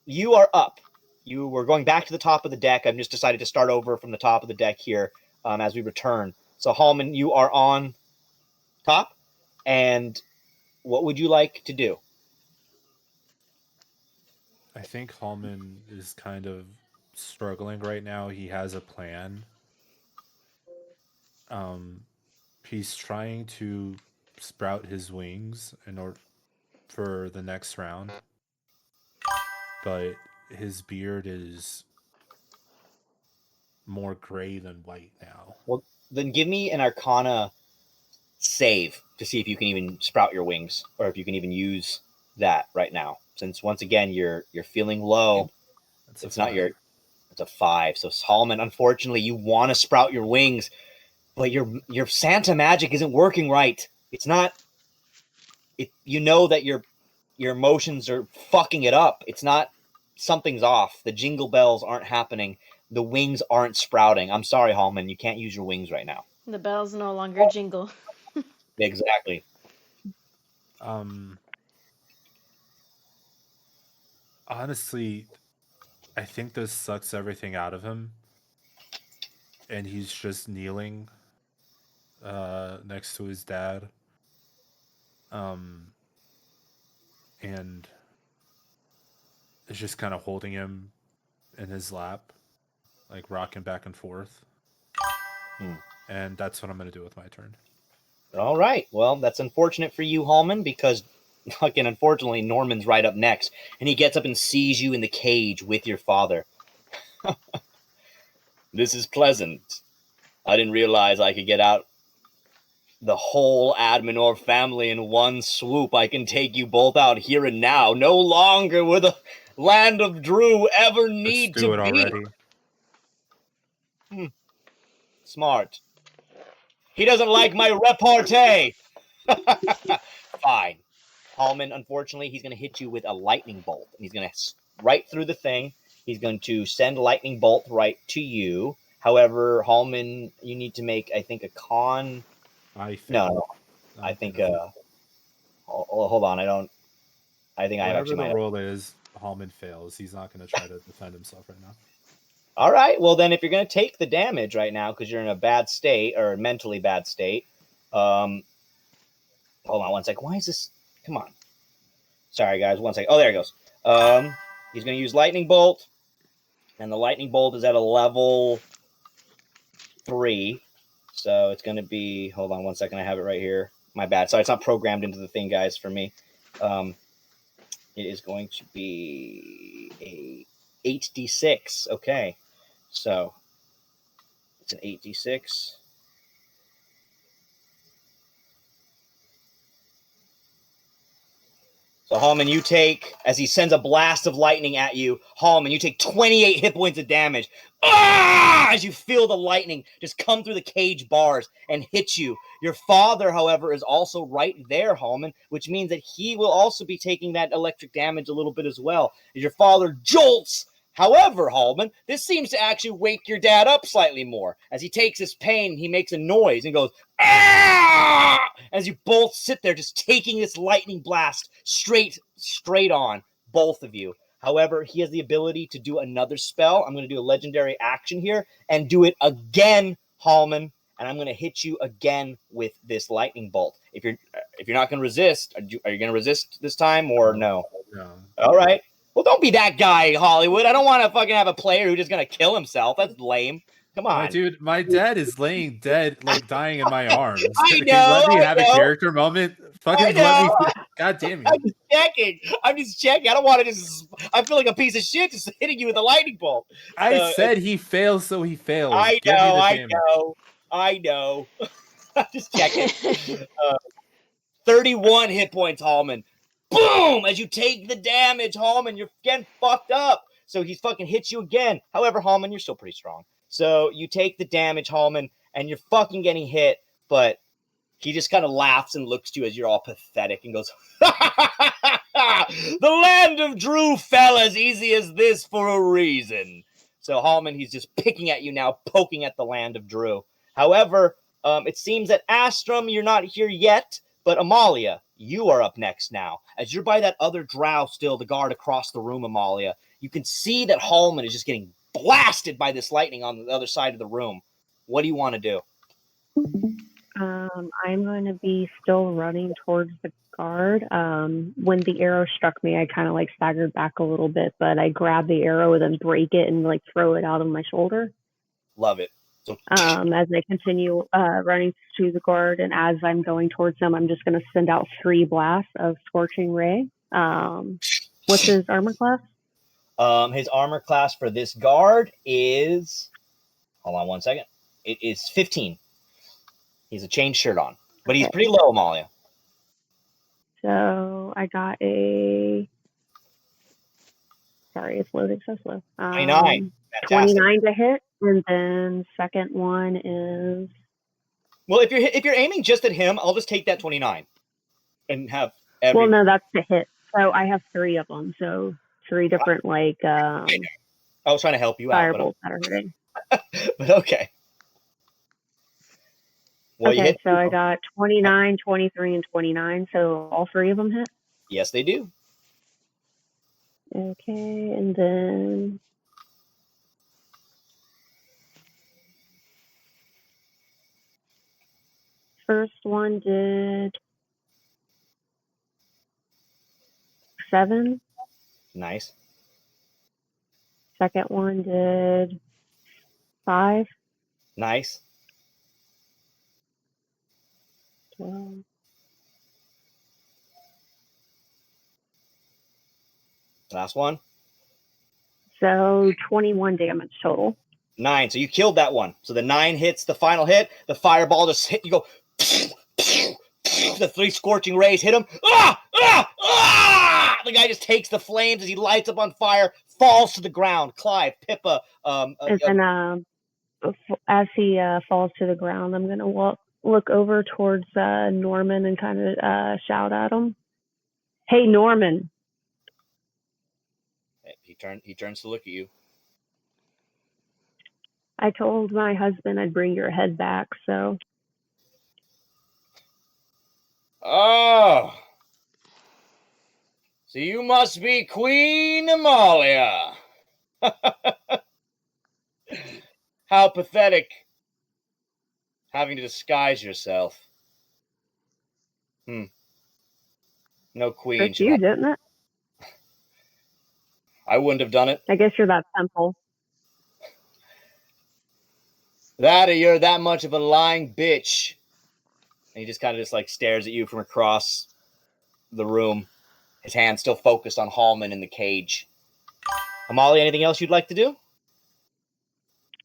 A: you are up. You were going back to the top of the deck. I've just decided to start over from the top of the deck here as we return. So Halmon, you are on top. And what would you like to do?
I: I think Halmon is kind of struggling right now. He has a plan. He's trying to sprout his wings in order for the next round, but his beard is more gray than white now.
A: Well, then give me an Arcana save to see if you can even sprout your wings, or if you can even use that right now. Since once again you're feeling low, it's not your. It's a 5. So Halmon, unfortunately, you want to sprout your wings, but your Santa magic isn't working right. It's not. You know that your emotions are fucking it up. It's not. Something's off. The jingle bells aren't happening. The wings aren't sprouting. I'm sorry, Halmon, you can't use your wings right now.
N: The bells no longer jingle.
A: Exactly.
I: Honestly, I think this sucks everything out of him, and he's just kneeling next to his dad, and is just kind of holding him in his lap, like rocking back and forth. And that's what I'm going to do with my turn.
A: All right. Well, that's unfortunate for you, Halmon, because fucking unfortunately Norman's right up next, and he gets up and sees you in the cage with your father. This is pleasant. I didn't realize I could get out the whole Adminor family in one swoop. I can take you both out here and now. No longer will the land of Drew ever need to be. Already. Smart. He doesn't like my repartee. Fine. Halmon, unfortunately, he's going to hit you with a lightning bolt. And he's going to right through the thing. He's going to send a lightning bolt right to you. However, Halmon, you need to make, I think, a con. No. I think. Hold on. I think I actually might.
I: Whatever the roll is, Halmon fails. He's not going to try to defend himself right now.
A: All right. Well, then, if you're going to take the damage right now because you're in a bad state or mentally bad state, hold on one sec. Why is this? Come on. Sorry, guys. One sec. Oh, there it goes. He's going to use lightning bolt, and the lightning bolt is at a level 3. So it's going to be, hold on 1 second, I have it right here. My bad. Sorry, it's not programmed into the thing, guys, for me. It is going to be a 8d6. Okay. So it's an 8d6. So, Halmon, you take, as he sends a blast of lightning at you, Halmon, you take 28 hit points of damage. Ah! As you feel the lightning just come through the cage bars and hit you. Your father, however, is also right there, Halmon, which means that he will also be taking that electric damage a little bit as well. As your father jolts. However, Halmon, this seems to actually wake your dad up slightly more. As he takes his pain, he makes a noise and goes, ah! As you both sit there just taking this lightning blast straight on, both of you. However, he has the ability to do another spell. I'm going to do a legendary action here and do it again, Halmon, and I'm going to hit you again with this lightning bolt. If you're not going to resist, are you going to resist this time or no?
I: No.
A: All right. Well, don't be that guy, Hollywood. I don't want to fucking have a player who's just going to kill himself. That's lame. Come on.
I: Dude, my dad is laying dead, like dying in my arms.
A: I
I: Can you let me
A: know,
I: have a character moment? Fucking let me. God damn it.
A: I'm just checking. I don't want to just. I feel like a piece of shit just hitting you with a lightning bolt.
I: I said he fails, so he fails.
A: I
I: Give me
A: know.
I: the
A: I
I: damage.
A: know. I know. Just checking. 31 hit points, Halmon. Boom! As you take the damage, Halmon, you're getting fucked up. So he's fucking hits you again. However, Halmon, you're still pretty strong. So you take the damage, Halmon, and you're fucking getting hit, but he just kind of laughs and looks to you as you're all pathetic and goes, the land of Drew fell as easy as this for a reason. So Halmon, he's just picking at you now, poking at the land of Drew. However, it seems that Astrum, you're not here yet, but Amalia, you are up next now. As you're by that other drow still, the guard across the room, Amalia, you can see that Halmon is just getting blasted by this lightning on the other side of the room. What do you want to do?
L: I'm going to be still running towards the guard. When the arrow struck me, I kind of like staggered back a little bit, but I grabbed the arrow and then break it and like throw it out of my shoulder.
A: Love it. So,
L: as I continue running to the guard, and as I'm going towards them, I'm just going to send out 3 blasts of Scorching Ray. What's his armor class?
A: His armor class for this guard is, hold on 1 second. It is 15. He's a chain shirt on, but he's pretty low, Amalia.
L: So I got a. Sorry, it's loading so slow.
A: 29.
L: 29 to hit, and then second one is.
A: Well, if you're aiming just at him, I'll just take that 29 and have every.
L: Well, no, that's to hit. So I have 3 of them. So 3 different like.
A: I was trying to help you out,
L: firebolts that are hitting.
A: But okay. Well,
L: okay, so I got 29, 23, and 29. So all 3 of them hit?
A: Yes, they do.
L: Okay, and then first one did 7.
A: Nice.
L: Second one did 5.
A: Nice.
L: 12.
A: Last one.
L: So 21 damage total.
A: 9. So you killed that one. So the 9 hits the final hit. The fireball just hit. You go. The 3 scorching rays hit him. Ah! Ah! Ah! The guy just takes the flames as he lights up on fire, falls to the ground. Clive, Pippa.
L: And then as he falls to the ground, I'm gonna look over towards Norman and kind of shout at him. Hey, Norman.
A: He turns to look at you.
L: I told my husband I'd bring your head back, so.
A: Oh. So you must be Queen Amalia. How pathetic. Having to disguise yourself. No queen.
L: It's you, didn't it?
A: I wouldn't have done it.
L: I guess you're that simple.
A: That or you're that much of a lying bitch. And he just kind of just like stares at you from across the room. His hand still focused on Halmon in the cage. Amalia, anything else you'd like to do?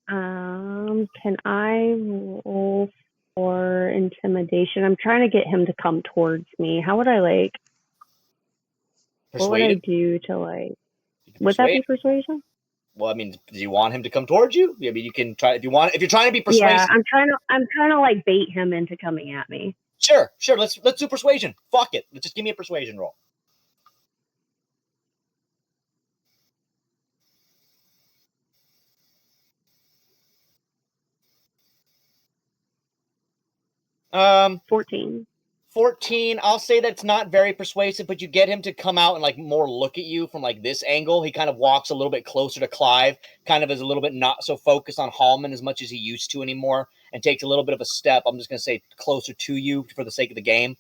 L: Can I roll for intimidation? I'm trying to get him to come towards me. How would I like? What would I do to like? Would that be persuasion?
A: Well, I mean, do you want him to come towards you? I mean, you can try if you want. If you're trying to be persuasive.
L: Yeah, I'm trying to like bait him into coming at me.
A: Sure. Let's do persuasion. Fuck it. Just give me a persuasion roll. Um,
L: 14.
A: 14. I'll say that's not very persuasive, but you get him to come out and like more look at you from like this angle. He kind of walks a little bit closer to Clive, kind of is a little bit not so focused on Halmon as much as he used to anymore, and takes a little bit of a step. I'm just going to say closer to you for the sake of the game.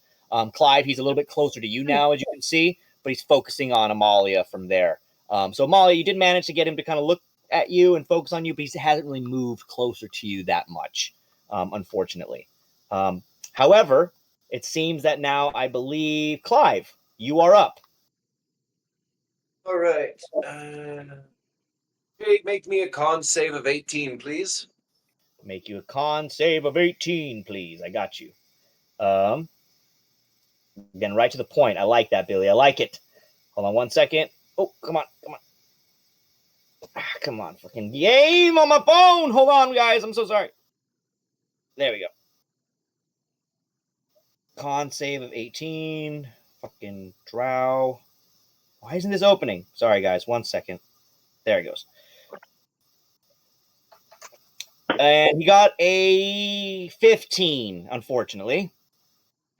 A: Clive, he's a little bit closer to you now, as you can see, but he's focusing on Amalia from there. So Amalia, you did manage to get him to kind of look at you and focus on you, but he hasn't really moved closer to you that much, unfortunately. However, it seems that now I believe, Clive, you are up.
J: All right. Hey, make me a con save of 18, please.
A: Make you a con save of 18, please. I got you. Getting right to the point. I like that, Billy. I like it. Hold on one second. Oh, come on. Come on, fucking game on my phone. Hold on, guys. I'm so sorry. There we go. Con save of 18. Fucking drow. Why isn't this opening? Sorry, guys. 1 second. There it goes. And he got a 15, unfortunately.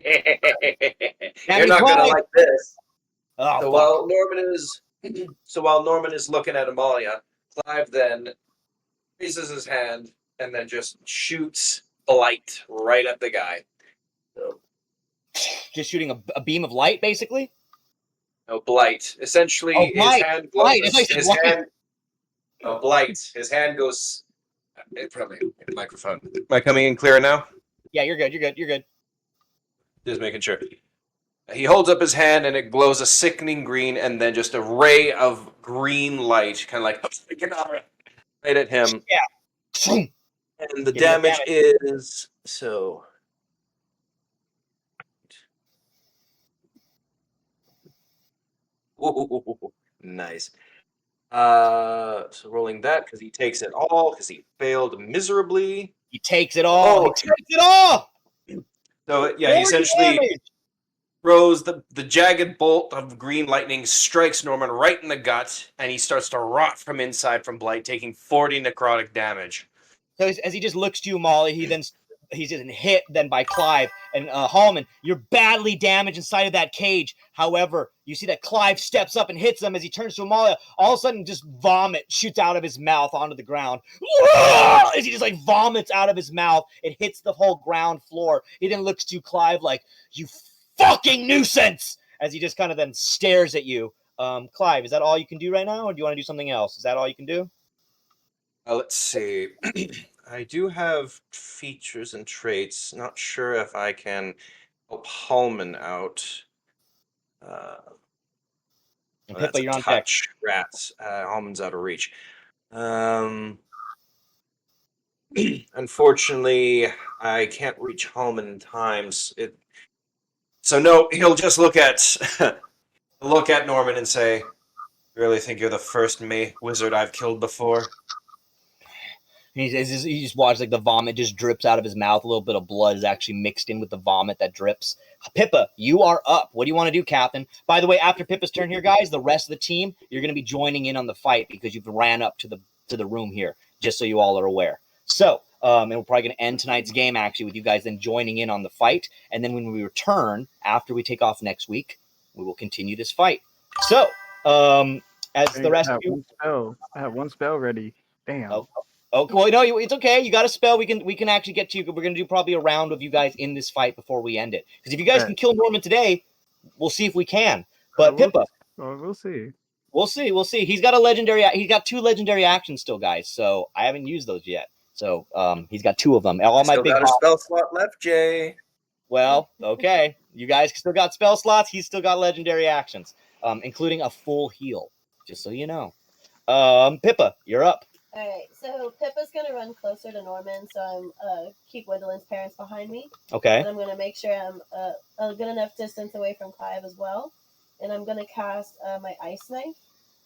J: You're not gonna like this.
A: Oh,
J: so while Norman is looking at Amalia, Clive then raises his hand and then just shoots Blight right at the guy. So,
A: just shooting a beam of light, basically?
J: No, Blight. Essentially, his hand goes. Blight. His hand goes in front of the microphone. Am I coming in clearer now?
A: Yeah, you're good.
J: Just making sure. He holds up his hand and it glows a sickening green, and then just a ray of green light, kind of like right at him.
A: Yeah.
J: And the damage is so. Ooh, nice. So rolling that because he takes it all because he failed miserably.
A: He takes it all. He takes it all.
J: So yeah, he essentially throws the jagged bolt of green lightning, strikes Norman right in the gut, and he starts to rot from inside from Blight, taking 40 necrotic damage.
A: So as he just looks to you, Molly, he's just hit then by Clive and Halmon. You're badly damaged inside of that cage. However, you see that Clive steps up and hits him as he turns to Amalia. All of a sudden, just vomit shoots out of his mouth onto the ground. As he just like vomits out of his mouth, it hits the whole ground floor. He then looks to Clive like, "You fucking nuisance!" As he just kind of then stares at you. Clive, is that all you can do right now, or do you want to do something else? Is that all you can do?
J: Let's see. I do have features and traits. Not sure if I can help Halmon out.
A: Pippa, you're on deck.
J: Rats. Halmon's out of reach. Unfortunately, I can't reach Halmon in time. So no, he'll just look at Norman and say, "You really think you're the first wizard I've killed before?"
A: He just watches like the vomit just drips out of his mouth. A little bit of blood is actually mixed in with the vomit that drips. Pippa, you are up. What do you want to do, Captain? By the way, after Pippa's turn here, guys, the rest of the team, you're going to be joining in on the fight because you've ran up to the room here, just so you all are aware. So, and we're probably going to end tonight's game actually with you guys then joining in on the fight. And then when we return, after we take off next week, we will continue this fight. So, as the rest of you...
O: I have one spell ready. Damn.
A: Oh, well, no, it's okay. You got a spell. We can actually get to you. We're going to do probably a round of you guys in this fight before we end it. Because if you guys can kill Norman today, we'll see if we can. But Pippa,
O: we'll see.
A: We'll see. He's got 2 legendary actions still, guys. So I haven't used those yet. So he's got 2 of them. All my
J: Still
A: big
J: got a spell slot left, Jay.
A: Well, okay. You guys still got spell slots. He's still got legendary actions, including a full heal, just so you know. Pippa, you're up.
K: All right, so Pippa's gonna run closer to Norman, so I'm keep Wendeline's parents behind me.
A: Okay.
K: And I'm gonna make sure I'm a good enough distance away from Clive as well, and I'm gonna cast my ice knife.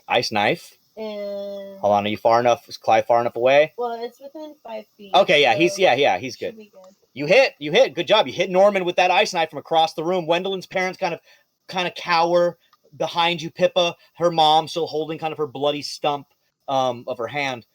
A: Ice knife.
K: And
A: Hold on, are you far enough? Is Clive far enough away?
K: well, it's within 5 feet.
A: Okay, yeah,
K: so
A: he's good.
K: should be good.
A: You hit. Good job. You hit Norman with that ice knife from across the room. Wendeline's parents kind of cower behind you, Pippa. Her mom still holding kind of her bloody stump of her hand.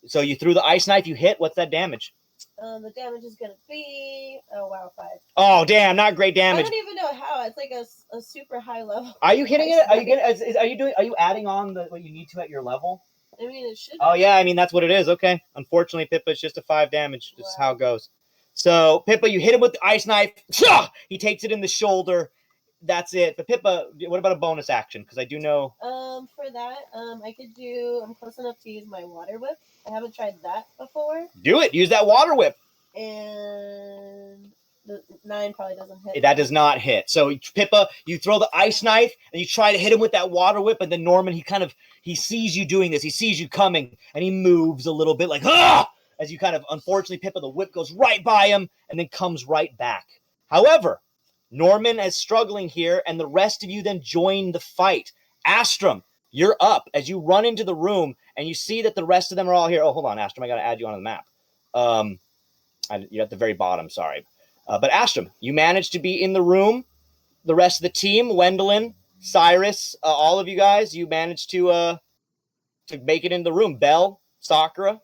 A: So you threw the ice knife. You hit. What's that damage?
K: The damage is gonna be 5.
A: Oh, damn! Not great damage.
K: I don't even know how. It's like a super high level.
A: Are you hitting it? Are you adding on what you need to at your level?
K: I mean, it should.
A: Oh yeah, I mean that's what it is. Okay. Unfortunately, Pippa, it's just a 5 damage. This is how it goes. So Pippa, you hit him with the ice knife. He takes it in the shoulder. That's it. But Pippa, what about a bonus action? Because I do know.
K: For that, I could do. I'm close enough to use my water whip. I haven't tried that before.
A: Do it. Use that water whip.
K: And the 9 probably doesn't hit.
A: That does not hit. So Pippa, you throw the ice knife and you try to hit him with that water whip, and then Norman, he sees you doing this. He sees you coming, and he moves a little bit like as you unfortunately, Pippa, the whip goes right by him and then comes right back. However, Norman is struggling here, and the rest of you then join the fight. Astrum, you're up as you run into the room and you see that the rest of them are all here. Oh, hold on, Astrum, I got to add you onto the map. You're at the very bottom, sorry. But Astrum, you managed to be in the room. The rest of the team, Wendeline, Sirus, all of you guys, you managed to make it in the room. Belle, Sakura.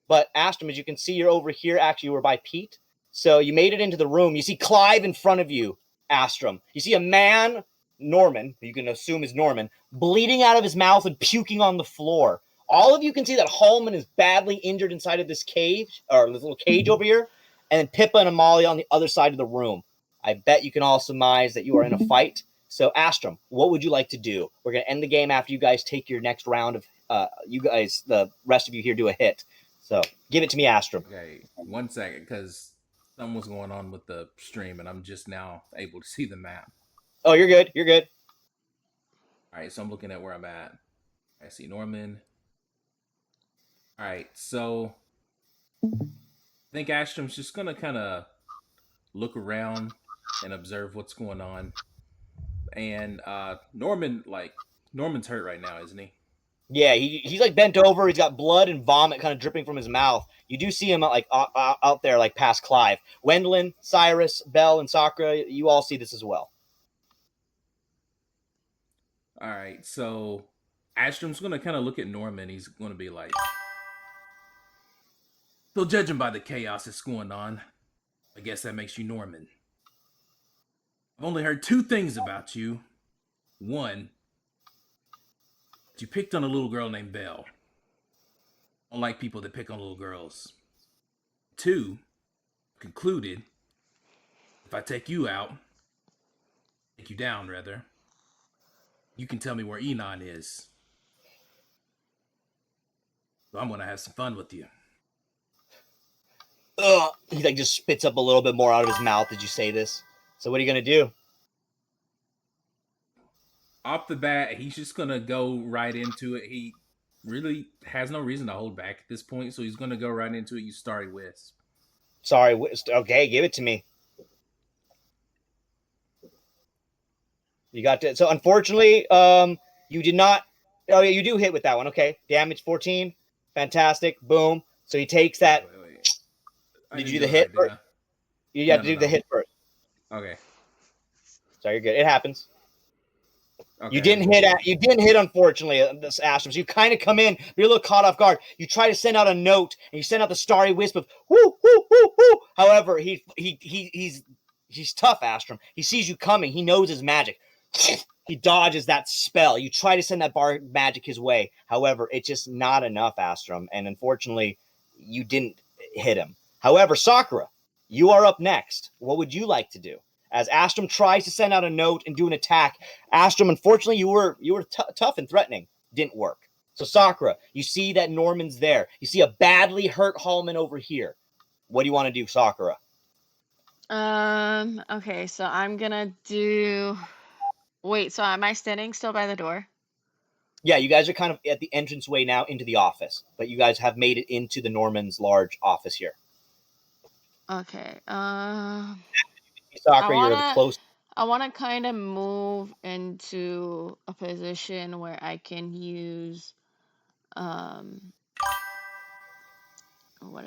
A: But Astrum, as you can see, you're over here. Actually, you were by Pete. So you made it into the room. You see Clive in front of you, Astrum. You see a man, Norman, who you can assume is Norman, bleeding out of his mouth and puking on the floor. All of you can see that Halmon is badly injured inside of this cage, or this little cage over here. And then Pippa and Amalia on the other side of the room. I bet you can all surmise that you are in a fight. So, Astrum, what would you like to do? We're going to end the game after you guys take your next round of, the rest of you here do a hit. So, give it to me, Astrum.
M: Okay, 1 second, because something was going on with the stream, and I'm just now able to see the map.
A: Oh, you're good. You're good.
M: All right, so I'm looking at where I'm at. I see Norman. All right, so I think Astrum's just going to kind of look around and observe what's going on. And Norman's hurt right now, isn't he?
A: Yeah, he's like bent over. He's got blood and vomit kind of dripping from his mouth. You do see him like out there, like past Clive. Wendeline, Sirus, Belle, and Sakura, you all see this as well.
M: All right, so Astrum's going to kind of look at Norman. He's going to be like, so judging by the chaos that's going on, I guess that makes you Norman. I've only heard 2 things about you. 1, that you picked on a little girl named Belle. I don't like people that pick on little girls. 2, concluded, if I take you down rather, you can tell me where Enon is. So I'm going to have some fun with you.
A: He like just spits up a little bit more out of his mouth. Did you say this? So what are you going to do?
M: Off the bat, he's just going to go right into it. He really has no reason to hold back at this point, so he's going to go right into it. You Starry Wisp.
A: Sorry. Okay, give it to me. You got to. So unfortunately, you did not. Oh, yeah, you do hit with that one. Okay. Damage 14. Fantastic. Boom. So he takes that.
M: Wait.
A: Did you do the hit? You have to do the hit first.
M: Okay.
A: So you're good. It happens.
M: Okay.
A: You didn't hit, unfortunately, this Astrum. So you kind of come in, but you're a little caught off guard. You try to send out a note, and you send out the Starry Wisp of whoo, whoo, whoo, whoo. However, he's tough, Astrum. He sees you coming. He knows his magic. He dodges that spell. You try to send that bar magic his way. However, it's just not enough, Astrum. And unfortunately, you didn't hit him. However, Sakura, you are up next. What would you like to do? As Astrum tries to send out a note and do an attack, Astrum, unfortunately, you were tough and threatening. Didn't work. So Sakura, you see that Norman's there. You see a badly hurt Halmon over here. What do you want to do, Sakura?
N: Okay, so I'm gonna do. Wait, so am I standing still by the door?
A: Yeah, you guys are kind of at the entranceway now into the office, but you guys have made it into the Norman's large office here.
N: Okay.
A: Sakura, you're the close.
N: I wanna kind of move into a position where I can use, what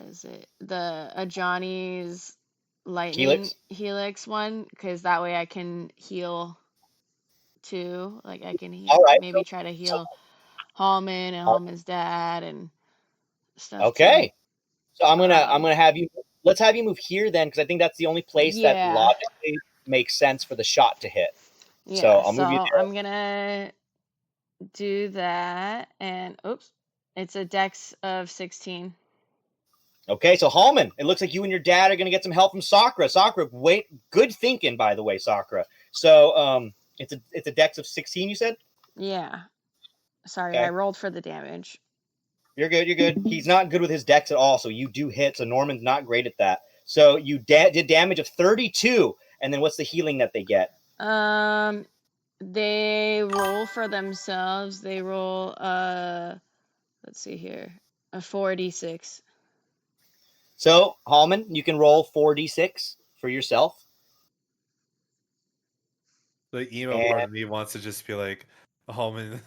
N: is it? A Johnny's lightning helix one, because that way I can heal too. Like I can maybe try to heal Halmon and Halmon's dad and stuff
A: Okay.
N: too.
A: So I'm gonna have you. Let's have you move here then, because I think that's the only place that logically makes sense for the shot to hit.
N: Yeah,
A: so I'll move you there.
N: I'm gonna do that, and oops, it's a dex of 16.
A: Okay, so Halmon, it looks like you and your dad are gonna get some help from Sakura. Sakura, wait, good thinking, by the way, Sakura. So it's a dex of 16, you said?
N: Yeah. Sorry,
A: Okay.
N: I rolled for the damage.
A: You're good. You're good. He's not good with his dex at all, so you do hit. So Norman's not great at that. So you did damage of 32, and then what's the healing that they get?
N: They roll for themselves. They roll let's see here, a 4d6.
A: So Halmon, you can roll 4d6 for yourself.
I: The emo part of me wants to just be like, Halmon.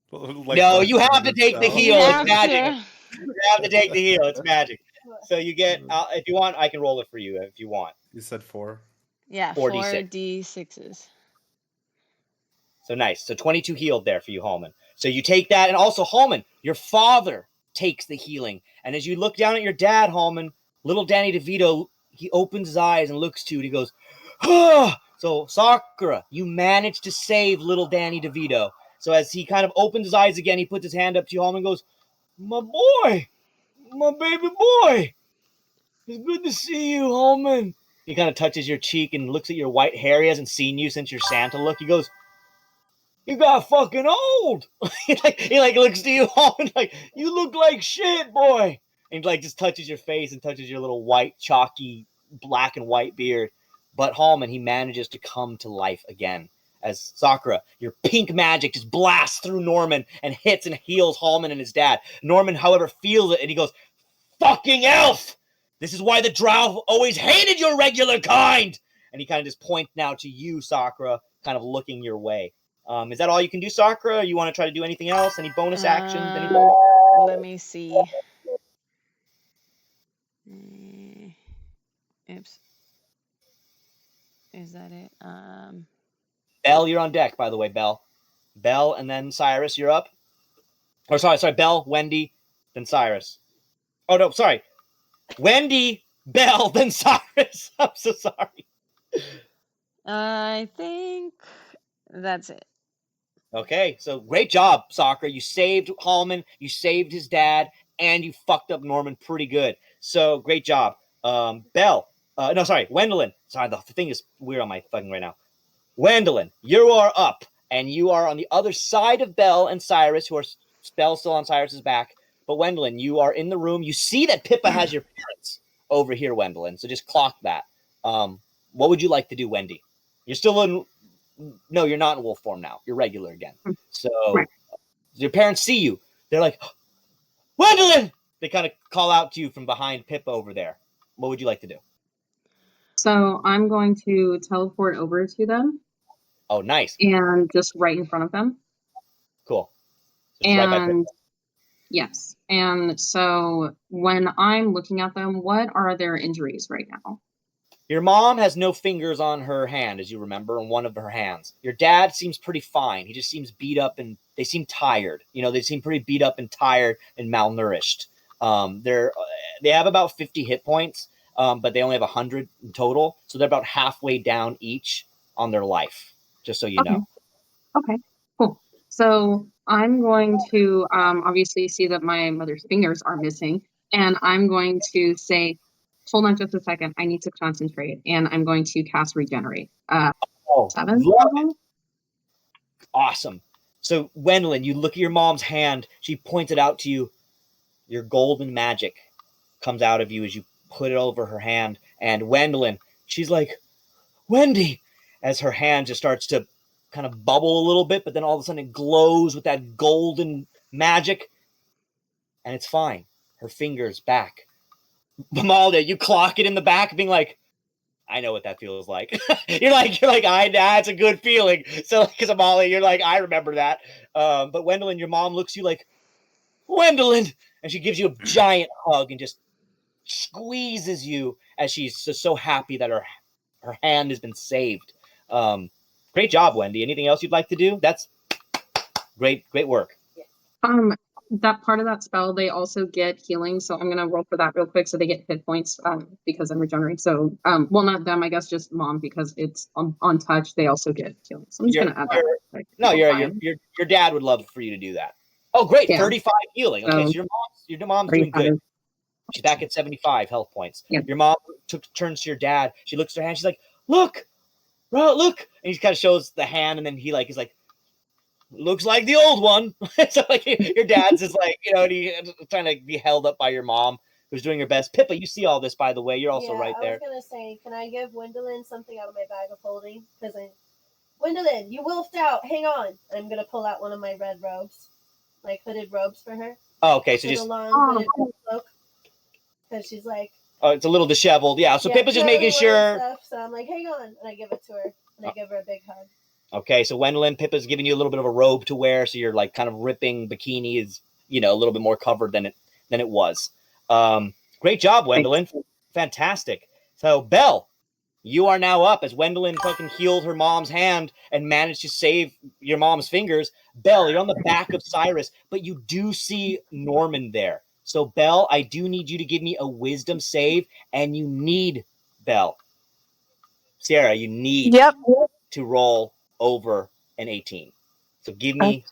A: No, you have to take the heal. It's magic. You have to take the heal. It's magic. So you get, if you want, I can roll it for you if you want.
I: You said 4?
N: Yeah, 4d6s.
A: So nice. So 22 healed there for you, Halmon. So you take that, and also Halmon, your father takes the healing. And as you look down at your dad, Halmon, little Danny DeVito, he opens his eyes and looks to you, and he goes, ah! So Sakura, you managed to save little Danny DeVito. So as he kind of opens his eyes again, he puts his hand up to you, Halmon, and goes, my boy, my baby boy. It's good to see you, Halmon. He kind of touches your cheek and looks at your white hair. He hasn't seen you since your Santa look. He goes, you got fucking old. he looks to you, Halmon, like, you look like shit, boy. And like just touches your face and touches your little white, chalky, black and white beard. But Halmon, he manages to come to life again. As Sakura, your pink magic just blasts through Norman and hits and heals Halmon and his dad. Norman, however, feels it and he goes, fucking elf! This is why the drow always hated your regular kind! And he kind of just points now to you, Sakura, kind of looking your way. Is that all you can do, Sakura? Or you want to try to do anything else? Any bonus actions? Anything?
N: Let me see. Oops. Is that it?
A: Belle, you're on deck, by the way, Belle. Belle, and then Sirus, you're up. Or sorry, Belle, Wendy, then Sirus. Oh, no, sorry. Wendy, Belle, then Sirus. I'm so sorry.
N: I think that's it.
A: Okay, so great job, Sakura. You saved Halmon, you saved his dad, and you fucked up Norman pretty good. So great job. Belle. Wendeline. Sorry, the thing is weird on my fucking right now. Wendeline, you are up, and you are on the other side of Belle and Sirus, who are Belle's still on Cyrus's back. But Wendeline, you are in the room. You see that Pippa has your parents over here, Wendeline. So just clock that. What would you like to do, Wendy? You're still in. No, you're not in wolf form now. You're regular again. So your parents see you. They're like, Wendeline! They kind of call out to you from behind Pippa over there. What would you like to do?
G: So I'm going to teleport over to them.
A: Oh, nice.
G: And just right in front of them.
A: Cool.
G: So and yes. And so when I'm looking at them, what are their injuries right now?
A: Your mom has no fingers on her hand, as you remember, on one of her hands. Your dad seems pretty fine. He just seems beat up and they seem tired. You know, they seem pretty beat up and tired and malnourished. They have about 50 hit points, but they only have 100 in total. So they're about halfway down each on their life, just so you know.
G: Okay, cool. So I'm going to obviously see that my mother's fingers are missing. And I'm going to say, hold on just a second. I need to concentrate. And I'm going to cast Regenerate. 7.
A: Awesome. So, Wendeline, you look at your mom's hand. She points it out to you. Your golden magic comes out of you as you put it over her hand. And Wendeline, she's like, Wendy, as her hand just starts to kind of bubble a little bit, but then all of a sudden it glows with that golden magic. And it's fine. Her finger's back. Amalia, you clock it in the back, being like, I know what that feels like. you're like, that's a good feeling. So, because Amalia, you're like, I remember that. But Wendeline, your mom looks at you like, Wendeline, and she gives you a giant hug and just squeezes you as she's just so happy that her hand has been saved. Great job, Wendy. Anything else you'd like to do? That's great work.
G: That part of that spell, they also get healing, so I'm gonna roll for that real quick. So they get hit points because I'm regenerating. So well, not them, I guess, just mom, because it's on touch. They also get healing. So I'm just gonna add that.
A: No, your dad would love for you to do that. Oh, great,
G: Yeah.
A: 35 healing. Okay, so your mom's doing good. She's back at 75 health points.
G: Yeah.
A: Your mom turns to your dad. She looks at her hand. She's like, look, bro, look. And he kind of shows the hand, and then he is like, looks like the old one. So like your dad's is like, he's trying to be held up by your mom, who's doing her best. Pippa, you see all this, by the way. You're also right there.
K: I was gonna say, can I give Wendeline something out of my bag of holding? Because Wendeline, you wolfed out. Hang on. I'm gonna pull out one of my red robes, like hooded robes for her.
A: Oh, okay, so
K: with
A: just
K: a long hooded cloak. Because she's like,
A: oh, it's a little disheveled. Yeah, so Pippa's just making sure.
K: Stuff, so I'm like, hang on, and I give it to her, and I give her a big hug.
A: Okay, so Wendeline, Pippa's giving you a little bit of a robe to wear, so your like kind of ripping bikini is, a little bit more covered than it was. Great job, Wendeline. Fantastic. So Belle, you are now up as Wendeline fucking healed her mom's hand and managed to save your mom's fingers. Belle, you're on the back of Sirus, but you do see Norman there. So Belle, I do need you to give me a wisdom save, and you need, Belle, Sierra, you need to roll over an 18. So give me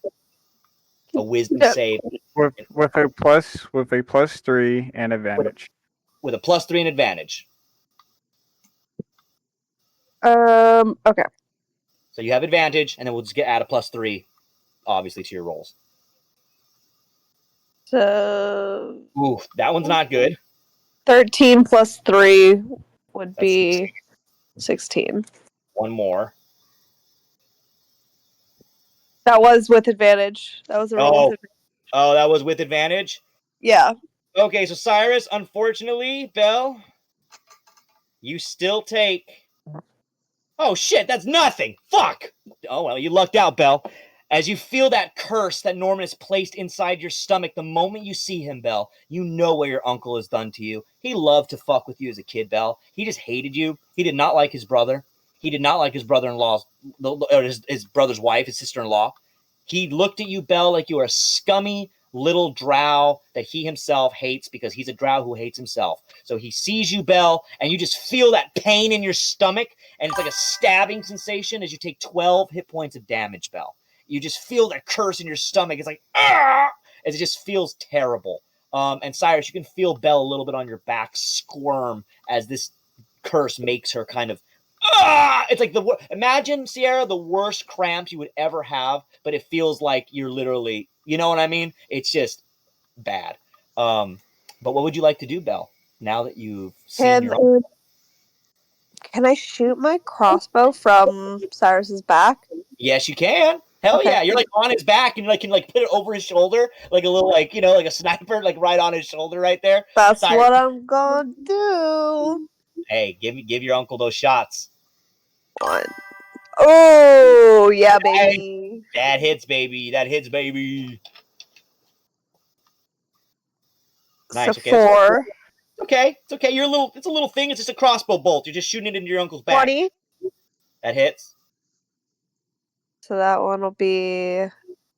A: a wisdom save
O: with a +3 and advantage.
A: With a +3 and advantage.
H: Okay.
A: So you have advantage, and then we'll just add a +3, obviously, to your rolls.
H: So.
A: Ooh, that one's not good.
H: 13 plus 3 would be 16.
A: One more.
H: That was with advantage. That was a roll with advantage.
A: Oh, that was with advantage?
H: Yeah.
A: Okay, so Sirus, unfortunately, Belle, you still take... Oh, shit, that's nothing. Fuck. Oh, well, you lucked out, Belle. As you feel that curse that Norman has placed inside your stomach, the moment you see him, Belle, you know what your uncle has done to you. He loved to fuck with you as a kid, Belle. He just hated you. He did not like his brother. He did not like his brother-in-law, or his brother's wife, his sister-in-law. He looked at you, Belle, like you were a scummy little drow that he himself hates because he's a drow who hates himself. So he sees you, Belle, and you just feel that pain in your stomach, and it's like a stabbing sensation as you take 12 hit points of damage, Belle. You just feel that curse in your stomach. It's like, ah! As it just feels terrible. And Sirus, you can feel Belle a little bit on your back squirm as this curse makes her kind of, ah! It's like imagine, Sierra, the worst cramps you would ever have, but it feels like you're literally, you know what I mean? It's just bad. But what would you like to do, Belle, now that you've seen your...
H: Can I shoot my crossbow from Cyrus's back?
A: Yes, you can. Hell yeah. You're like on his back, and you can put it over his shoulder, like a little like a sniper, like right on his shoulder right there.
H: That's what I'm gonna do.
A: Hey, give your uncle those shots.
H: One. Oh yeah, baby.
A: That hits, baby. That hits, baby. Nice. Okay.
H: 4.
A: Okay, it's okay. It's a little thing. It's just a crossbow bolt. You're just shooting it into your uncle's back.
H: 20.
A: That hits.
H: So that one will be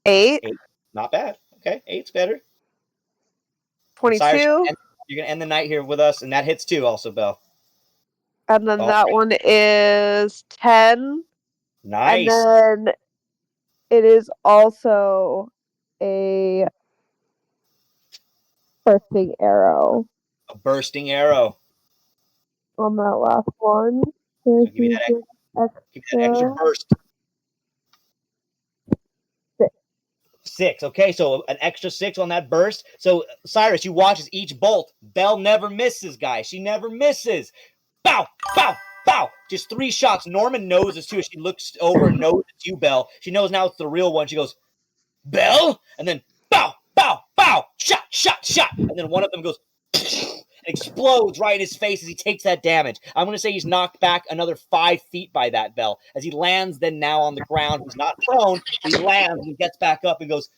H: 8.
A: Not bad. Okay, 8's better.
H: 22.
A: Cyrus, you're gonna end the night here with us, and that hits too, also, Belle.
H: And then that one is 10.
A: Nice.
H: And then it is also a bursting arrow.
A: A bursting arrow.
H: On that last one.
A: So give me that extra burst.
H: 6.
A: 6. Okay, so an extra 6 on that burst. So Sirus, you watch as each bolt, Belle never misses, guys. She never misses. Bow, bow, bow. Just 3 shots. Norman knows this too. She looks over and knows it's you, Belle. She knows now it's the real one. She goes, Belle? And then bow, bow, bow. Shot, shot, shot. And then one of them goes, explodes right in his face as he takes that damage. I'm going to say he's knocked back another 5 feet by that Belle as he lands then now on the ground. He's not prone. He lands and gets back up and goes,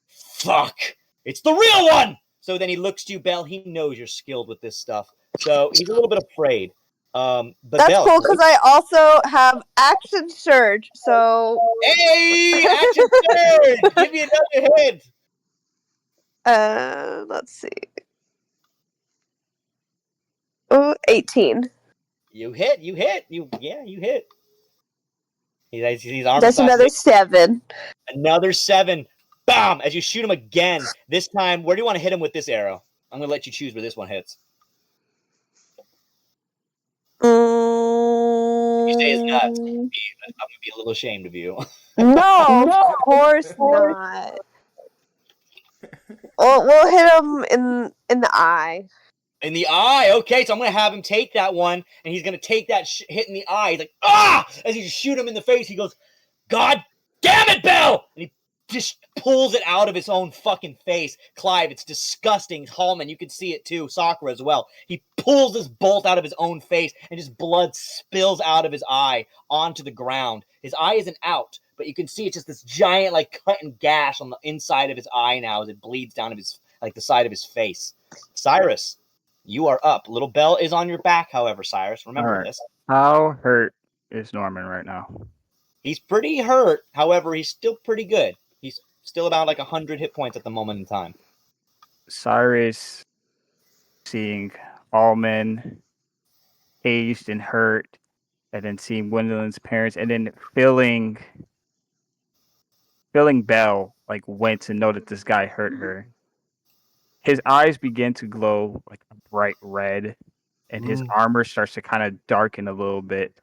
A: fuck, it's the real one. So then he looks to you, Belle. He knows you're skilled with this stuff. So he's a little bit afraid. But
H: that's
A: Belle,
H: cool because I also have action surge. So
A: hey, action surge. Give me another hit.
H: Let's see. Oh, 18.
A: You hit. You hit. You hit. He's armor
H: That's
A: class
H: another
A: 6.
H: 7.
A: Another 7. Bam! As you shoot him again. This time, where do you want to hit him with this arrow? I'm going to let you choose where this one hits. You say his nuts. I'm going to be a little ashamed of you.
H: No, of course not. We'll hit him in the eye.
A: In the eye. Okay, so I'm going to have him take that one, and he's going to take that hit in the eye. He's like, ah! As you shoot him in the face, he goes, God damn it, Belle! And he just pulls it out of his own fucking face. Clive, it's disgusting. Halmon, you can see it too. Sakura as well. He pulls this bolt out of his own face, and just blood spills out of his eye onto the ground. His eye isn't out, but you can see it's just this giant, like, cut and gash on the inside of his eye now as it bleeds down of his, like, the side of his face. Sirus, you are up. Little Belle is on your back, however, Sirus. Remember this.
O: How hurt is Norman right now?
A: He's pretty hurt. However, he's still pretty good. He's still about like 100 hit points at the moment in time.
O: Cyrus seeing Almond aged and hurt, and then seeing Wendeline's parents, and then feeling Belle like went to know that this guy hurt her. His eyes begin to glow like a bright red, and his armor starts to kind of darken a little bit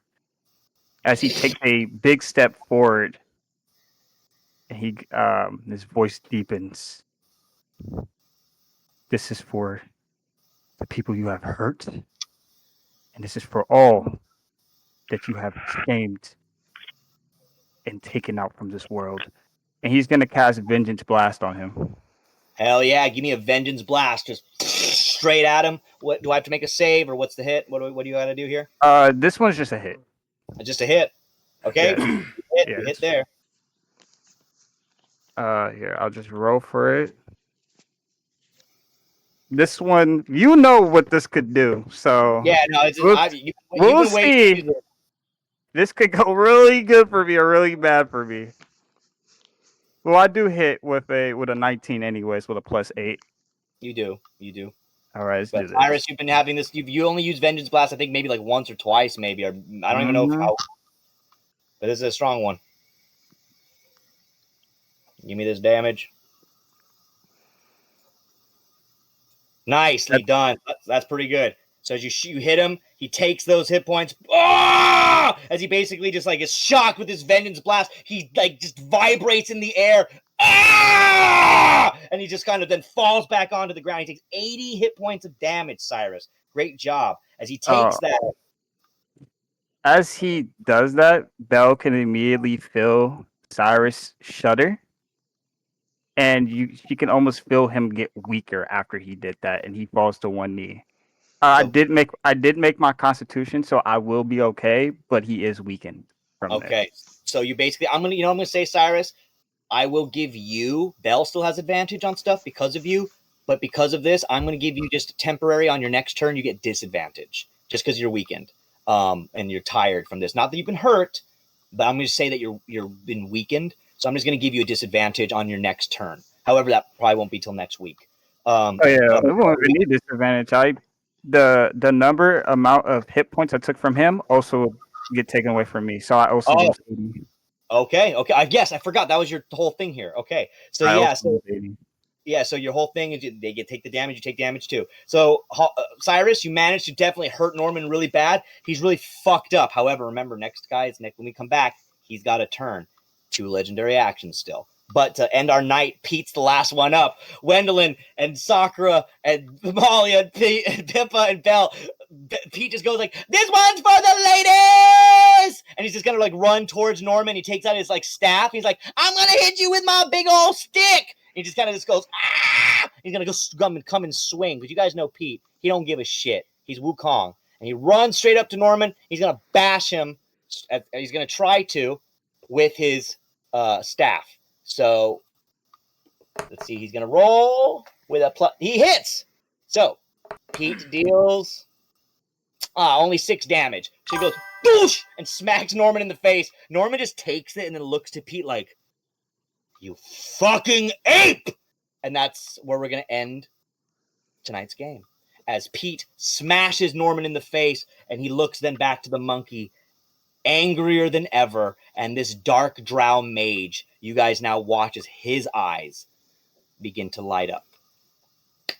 O: as he takes a big step forward, and his voice deepens. This is for the people you have hurt, and this is for all that you have shamed and taken out from this world. And he's gonna cast Vengeance Blast on him.
A: Hell yeah, give me a Vengeance Blast. Just straight at him. What do I have to make a save, or what's the hit? What do you got to do here?
O: This one's just a hit.
A: Just a hit. Okay.
O: Yeah.
A: Hit there.
O: Here, I'll just roll for it. This one, you know what this could do. So
A: yeah, no,
O: we'll see. This could go really good for me or really bad for me. Well, I do hit with a 19 anyways with a +8.
A: You do.
O: All right, let's do this.
A: Iris, you've been having this. You only used Vengeance Blast, I think maybe like once or twice, maybe, or I don't even know how. But this is a strong one. Give me this damage. Nicely done. That's pretty good. So as you hit him, he takes those hit points. Ah! As he basically just like is shocked with his Vengeance Blast, he like just vibrates in the air. Ah! And he just kind of then falls back onto the ground. He takes 80 hit points of damage, Sirus. Great job. As he takes that.
O: As he does that, Belle can immediately feel Cyrus shudder. And she can almost feel him get weaker after he did that, and he falls to one knee. I did make my constitution, so I will be okay, but he is weakened from
A: Okay. So you basically I'm gonna say, Cyrus, I will give you, Belle still has advantage on stuff because of you, but because of this, I'm gonna give you just temporary on your next turn, you get disadvantage. Just because you're weakened. And you're tired from this. Not that you've been hurt, but I'm gonna say that you've been weakened. So I'm just gonna give you a disadvantage on your next turn. However, that probably won't be till next week.
O: We won't even need disadvantage. The amount of hit points I took from him also get taken away from me. So I also lose 80.
A: Okay. I forgot that was your whole thing here. Okay. So so your whole thing is they take the damage, you take damage too. So Cyrus, you managed to definitely hurt Norman really bad. He's really fucked up. However, remember, next when we come back, he's got a turn. 2 legendary actions still. But to end our night, Pete's the last one up. Wendeline and Sakura and Amalia and Pippa and Belle. Pete just goes like, "This one's for the ladies!" And he's just gonna like run towards Norman. He takes out his like staff. He's like, "I'm gonna hit you with my big old stick." He just kind of just goes, "Ah!" He's gonna go come and swing. But you guys know Pete. He don't give a shit. He's Wukong. And he runs straight up to Norman. He's gonna bash him. He's gonna try to with his staff. So let's see. He's gonna roll with a plus. He hits. So Pete deals only 6 damage. So he goes boosh and smacks Norman in the face. Norman just takes it and then looks to Pete like, "You fucking ape!" And that's where we're gonna end tonight's game. As Pete smashes Norman in the face, and he looks then back to the monkey, angrier than ever, and this dark drow mage, you guys now watch as his eyes begin to light up.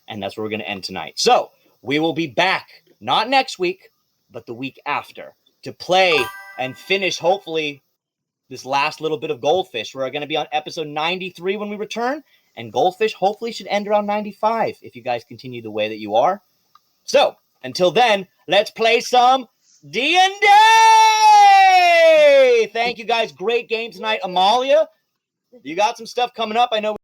A: And that's where we're going to end tonight. So, we will be back, not next week, but the week after, to play and finish, hopefully, this last little bit of Goldfish. We're going to be on episode 93 when we return, and Goldfish hopefully should end around 95 if you guys continue the way that you are. So, until then, let's play some D&D! Thank you guys. Great game tonight. Amalia, you got some stuff coming up. I know